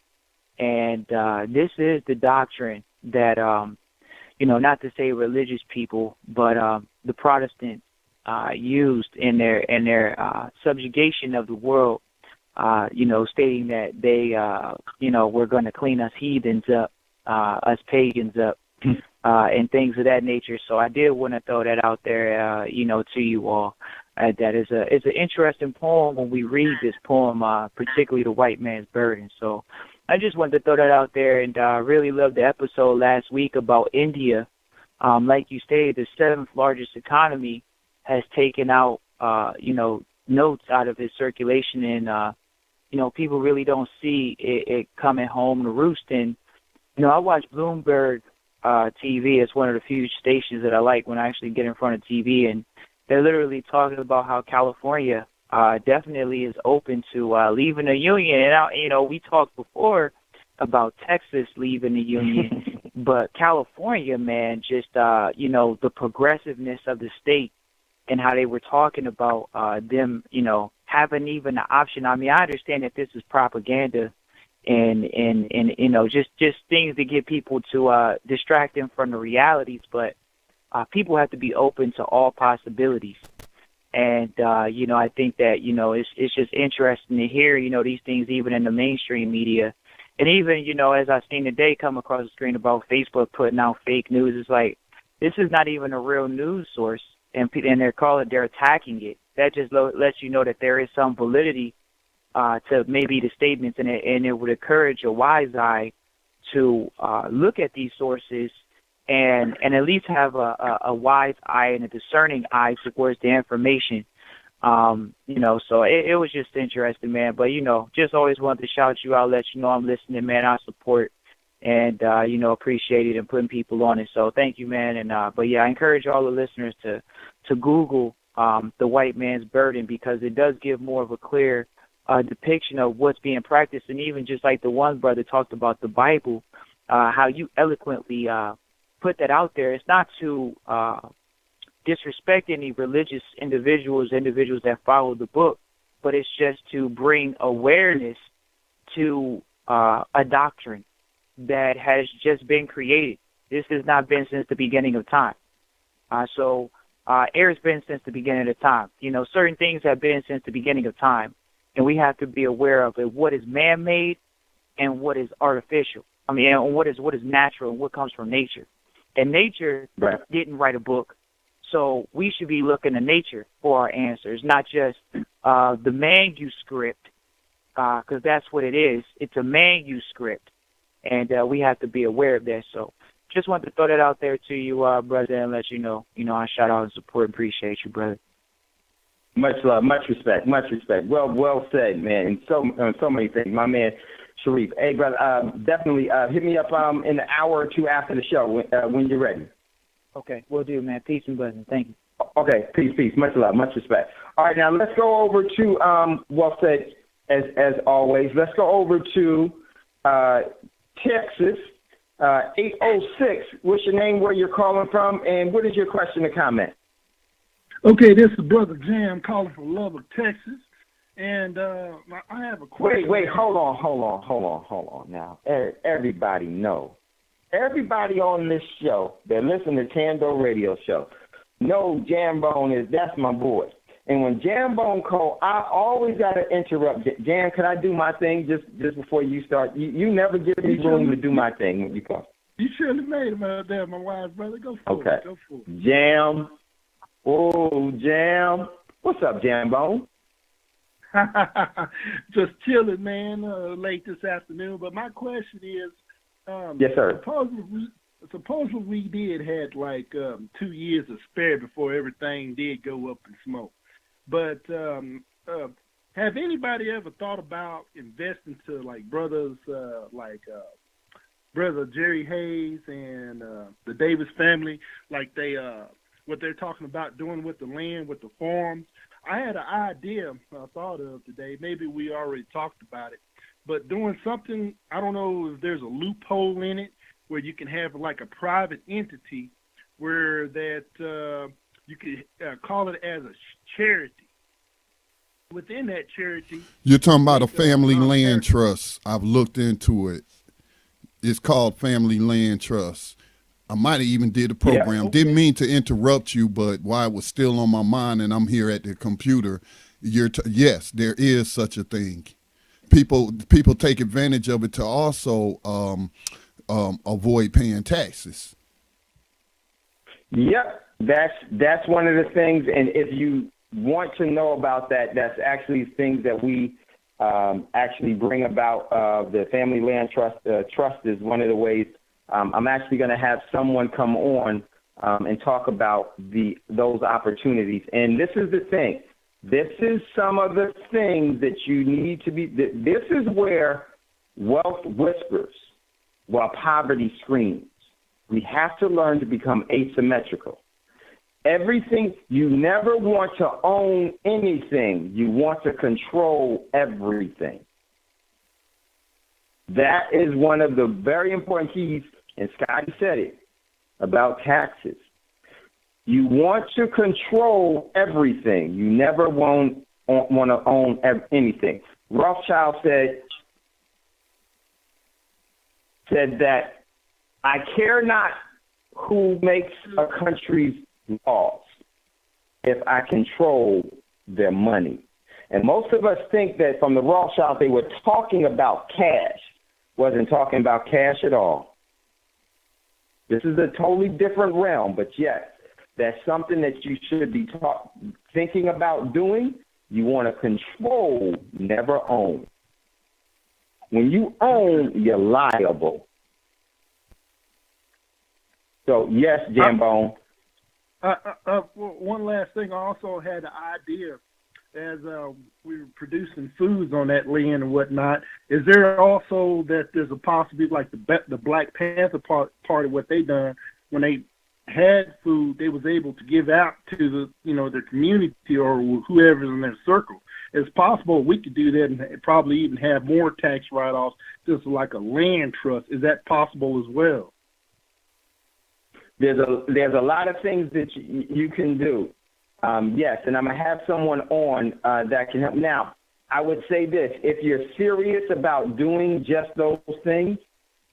And this is the doctrine that, not to say religious people, but the Protestants used in their subjugation of the world. Stating that they, we're going to clean us heathens up, us pagans up, and things of that nature. So I did want to throw that out there, to you all. That is it's an interesting poem when we read this poem, particularly The White Man's Burden. So I just wanted to throw that out there, and really loved the episode last week about India. Like you stated, the 7th largest economy has taken out, notes out of its circulation, and people really don't see it coming home to roost. And I watch Bloomberg TV. It's one of the few stations that I like when I actually get in front of TV, and they're literally talking about how California definitely is open to leaving the union. And we talked before about Texas leaving the union, but California, man, just the progressiveness of the state and how they were talking about them, having even the option. I mean, I understand that this is propaganda and just things to get people to distract them from the realities, but people have to be open to all possibilities. And, I think that, it's just interesting to hear, these things even in the mainstream media. And even, as I've seen today come across the screen about Facebook putting out fake news, it's like, this is not even a real news source. And they're attacking it. That just lets you know that there is some validity to maybe the statements, and it would encourage a wise eye to look at these sources and at least have a wise eye and a discerning eye towards the information. So it was just interesting, man. But, just always wanted to shout you out, let you know I'm listening, man. I support and, appreciate it and putting people on it. So thank you, man. And, but yeah, I encourage all the listeners to Google The White Man's Burden, because it does give more of a clear depiction of what's being practiced. And even just like the one brother talked about the Bible, how you eloquently put that out there. It's not to disrespect any religious individuals that follow the book, but it's just to bring awareness to a doctrine. that has just been created. This has not been since the beginning of time. So air's been since the beginning of time. Certain things have been since the beginning of time, and we have to be aware of it, what is man-made and what is artificial. And what is natural and what comes from nature. And nature didn't write a book, so we should be looking to nature for our answers, not just the manuscript, because that's what it is. It's a manuscript, and we have to be aware of that. So just wanted to throw that out there to you, brother, and let you know. I shout out and support and appreciate you, brother. Much love, much respect, much respect. Well said, man. And so many things, my man Sharif. Hey, brother, definitely hit me up in an hour or two after the show when you're ready. Okay, will do, man. Peace and blessings. Thank you. Okay, peace. Much love, much respect. All right, now let's go over to well said as always. Let's go over to Texas 806. What's your name? Where you're calling from? And what is your question or comment? Okay, this is Brother Jam calling from Lubbock, Texas, and I have a question. Wait, hold on. Now, everybody know. Everybody on this show that listen to Thando Radio Show know Jambone that's my boy. And when Jambone call, I always got to interrupt. Jam, can I do my thing just before you start? You never give me room to do my thing when you call. You surely made him out there, my wise brother. Go for it. Go for it. Jam. Oh, Jam. What's up, Jambone? Just chilling, man, late this afternoon. But my question is, yes, sir. Supposedly we had 2 years to spare before everything did go up in smoke. But have anybody ever thought about investing to brothers Brother Jerry Hayes and the Davis family, what they're talking about doing with the land, with the farms? I had an idea I thought of today. Maybe we already talked about it. But doing something, I don't know if there's a loophole in it where you can have a private entity where that you could call it as a charity. Within that charity... You're talking about a family land trust. I've looked into it. It's called Family Land Trust. I might have even did a program. Yeah, okay. Didn't mean to interrupt you, but while it was still on my mind and I'm here at the computer, yes, there is such a thing. People take advantage of it to also avoid paying taxes. Yep, that's one of the things. And if you want to know about that, that's actually things that we actually bring about. The Family Land Trust. Trust is one of the ways. I'm actually going to have someone come on and talk about those opportunities. And this is the thing. This is some of the things that you need to be. This is where wealth whispers while poverty screams. We have to learn to become asymmetrical. Everything, you never want to own anything. You want to control everything. That is one of the very important keys, and Scotty said it, about taxes. You want to control everything. You never want to own anything. Rothschild said that I care not who makes a country's laws if I control their money. And most of us think that from the Rothschild they were talking about cash. Wasn't talking about cash at all. This is a totally different realm, but yes, that's something that you should be thinking about doing. You want to control, never own. When you own, you're liable. So, yes, Jambone. One last thing. I also had an idea as we were producing foods on that land and whatnot. Is there also that there's a possibility like the Black Panther part of what they done when they had food, they was able to give out to their community or whoever's in their circle. It's possible we could do that and probably even have more tax write-offs, just like a land trust. Is that possible as well? There's a lot of things that you can do. Yes, and I'm going to have someone on that can help. Now, I would say this. If you're serious about doing just those things,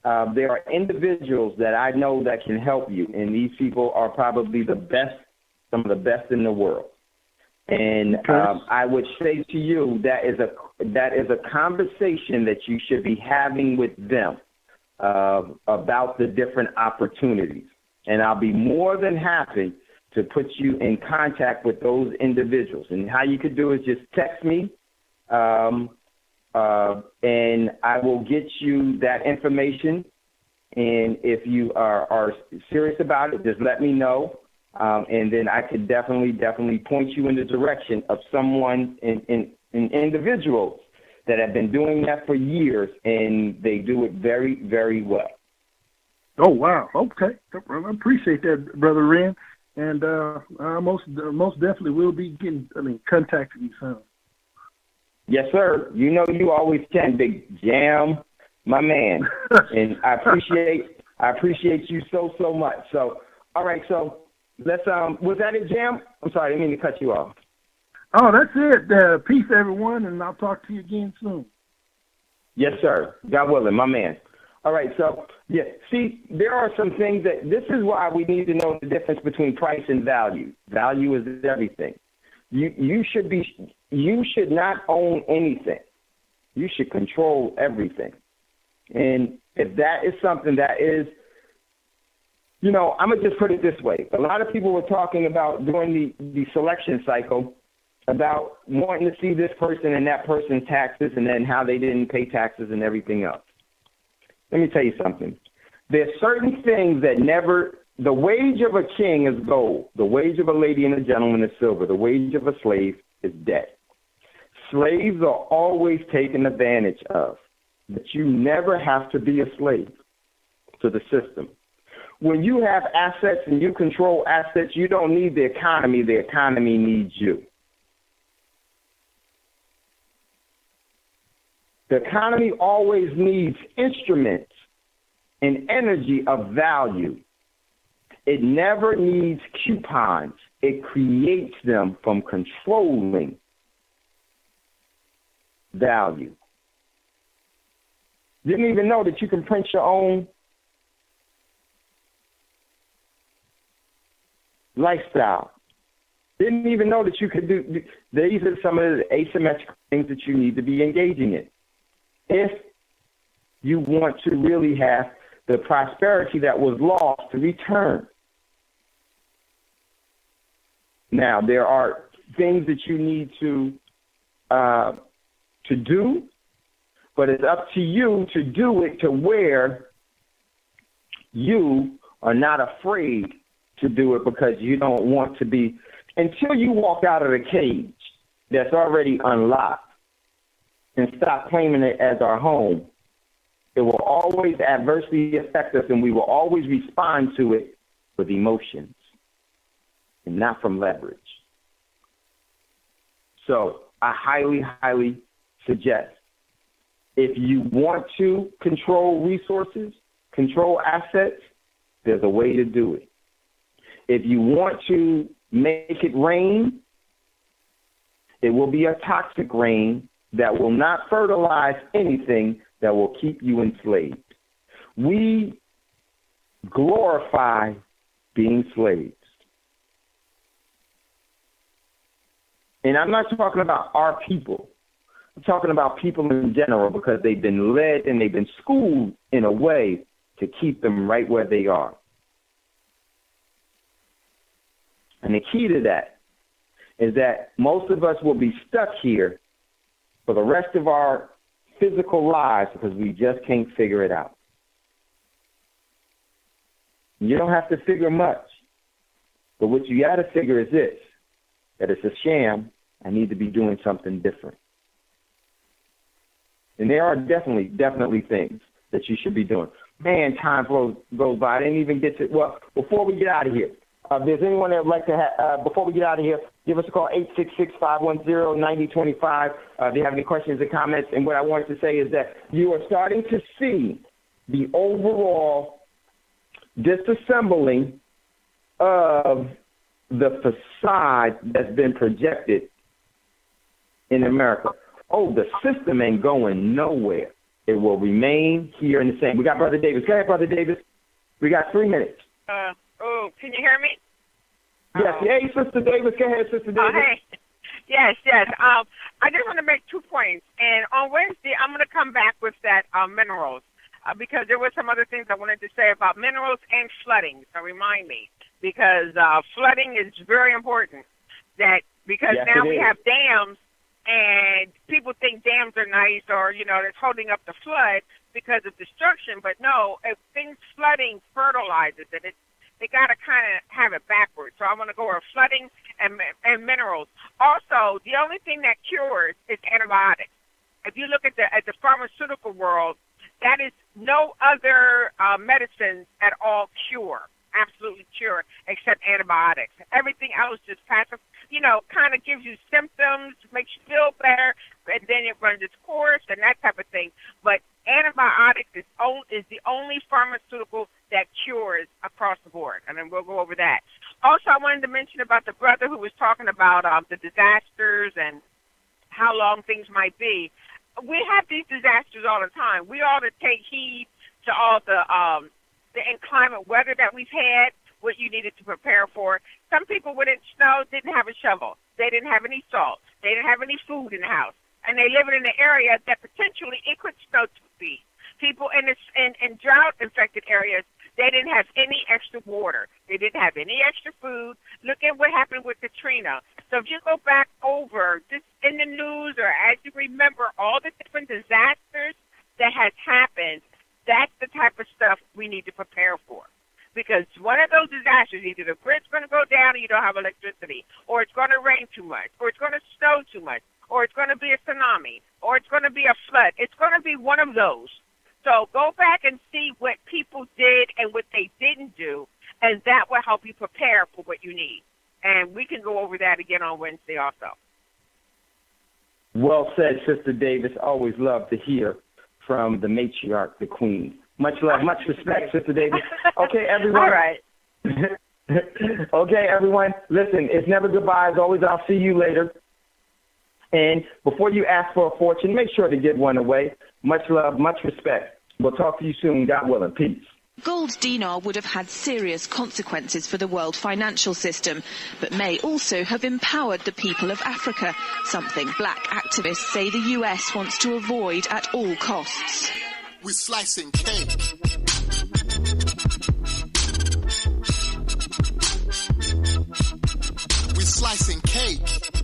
there are individuals that I know that can help you, and these people are probably the best, some of the best in the world. And I would say to you that is a conversation that you should be having with them about the different opportunities. And I'll be more than happy to put you in contact with those individuals. And how you could do is just text me, and I will get you that information. And if you are serious about it, just let me know. And then I could definitely point you in the direction of someone, in individuals that have been doing that for years, and they do it very, very well. Oh, wow. Okay. I appreciate that, Brother Ren. And I most definitely will be contacting you soon. Yes, sir. You know you always can, Big Jam, my man. And I appreciate you so much. So, all right, so let's was that it, Jam? I'm sorry, I didn't mean to cut you off. Oh, that's it. Peace, everyone, and I'll talk to you again soon. Yes, sir. God willing, my man. All right, so, yeah, see, there are some things that this is why we need to know the difference between price and value. Value is everything. You should not own anything. You should control everything. And if that is something that is, I'm going to just put it this way. A lot of people were talking about during the selection cycle about wanting to see this person and that person's taxes and then how they didn't pay taxes and everything else. Let me tell you something. There's certain things that the wage of a king is gold. The wage of a lady and a gentleman is silver. The wage of a slave is debt. Slaves are always taken advantage of, but you never have to be a slave to the system. When you have assets and you control assets, you don't need the economy. The economy needs you. The economy always needs instruments and energy of value. It never needs coupons. It creates them from controlling value. Didn't even know that you can print your own lifestyle. Didn't even know that you could do. These are some of the asymmetrical things that you need to be engaging in if you want to really have the prosperity that was lost to return. Now, there are things that you need to do, but it's up to you to do it to where you are not afraid to do it because you don't want to be, until you walk out of the cage that's already unlocked and stop claiming it as our home. It will always adversely affect us, and we will always respond to it with emotions and not from leverage. So I highly, highly suggest, if you want to control resources, control assets, there's a way to do it. If you want to make it rain, it will be a toxic rain that will not fertilize anything, that will keep you enslaved. We glorify being slaves. And I'm not talking about our people. I'm talking about people in general, because they've been led and they've been schooled in a way to keep them right where they are. And the key to that is that most of us will be stuck here for the rest of our physical lives because we just can't figure it out. You don't have to figure much. But what you got to figure is this, that it's a sham. I need to be doing something different. And there are definitely things that you should be doing. Man, time goes by. I didn't even get to, well, before we get out of here, if there's anyone that would like to, before we get out of here, give us a call, 866-510-9025. If you have any questions or comments. And what I wanted to say is that you are starting to see the overall disassembling of the facade that's been projected in America. Oh, the system ain't going nowhere. it will remain here in the same. We got Brother Davis. Go ahead, Brother Davis. We got 3 minutes. Can you hear me? Yes. Hey, Sister Davis. Go ahead, Sister Davis. Hey. Yes. I just want to make 2 points. And on Wednesday, I'm going to come back with that minerals because there were some other things I wanted to say about minerals and flooding. So remind me, because flooding is very important. Because yes, now we have dams, and people think dams are nice or, that's holding up the flood because of destruction. But no, if things flooding fertilizes it, they got to kind of have it backwards. So I want to go over flooding and minerals. Also, the only thing that cures is antibiotics. If you look at the pharmaceutical world, that is no other medicines at all cure, absolutely cure, except antibiotics. Everything else just passive, kind of gives you symptoms, makes you feel better, and then it runs its course and that type of thing. But antibiotics is the only pharmaceutical that cures across the board, and then we'll go over that. Also, I wanted to mention about the brother who was talking about the disasters and how long things might be. We have these disasters all the time. We ought to take heed to all the inclement weather that we've had, what you needed to prepare for. Some people, when it snowed, didn't have a shovel. They didn't have any salt. They didn't have any food in the house. And they live in an area that potentially it could snow 2 feet. People in drought-infected areas, they didn't have any extra water. They didn't have any extra food. Look at what happened with Katrina. So if you go back over just in the news or as you remember all the different disasters that has happened, that's the type of stuff we need to prepare for. Because one of those disasters, either the grid's going to go down and you don't have electricity, or it's going to rain too much, or it's going to snow too much, or it's going to be a tsunami, or it's going to be a flood. It's going to be one of those. So go back and see what people did and what they didn't do, and that will help you prepare for what you need. And we can go over that again on Wednesday also. Well said, Sister Davis. Always love to hear from the matriarch, the queen. Much love, much respect, Sister Davis. Okay, everyone. All right. Okay, everyone. Listen, it's never goodbye. As always, I'll see you later. And before you ask for a fortune, make sure to give one away. Much love, much respect. We'll talk to you soon, God willing. Peace. Gold dinar would have had serious consequences for the world financial system, but may also have empowered the people of Africa, something black activists say the US wants to avoid at all costs. We're slicing cake. We're slicing cake.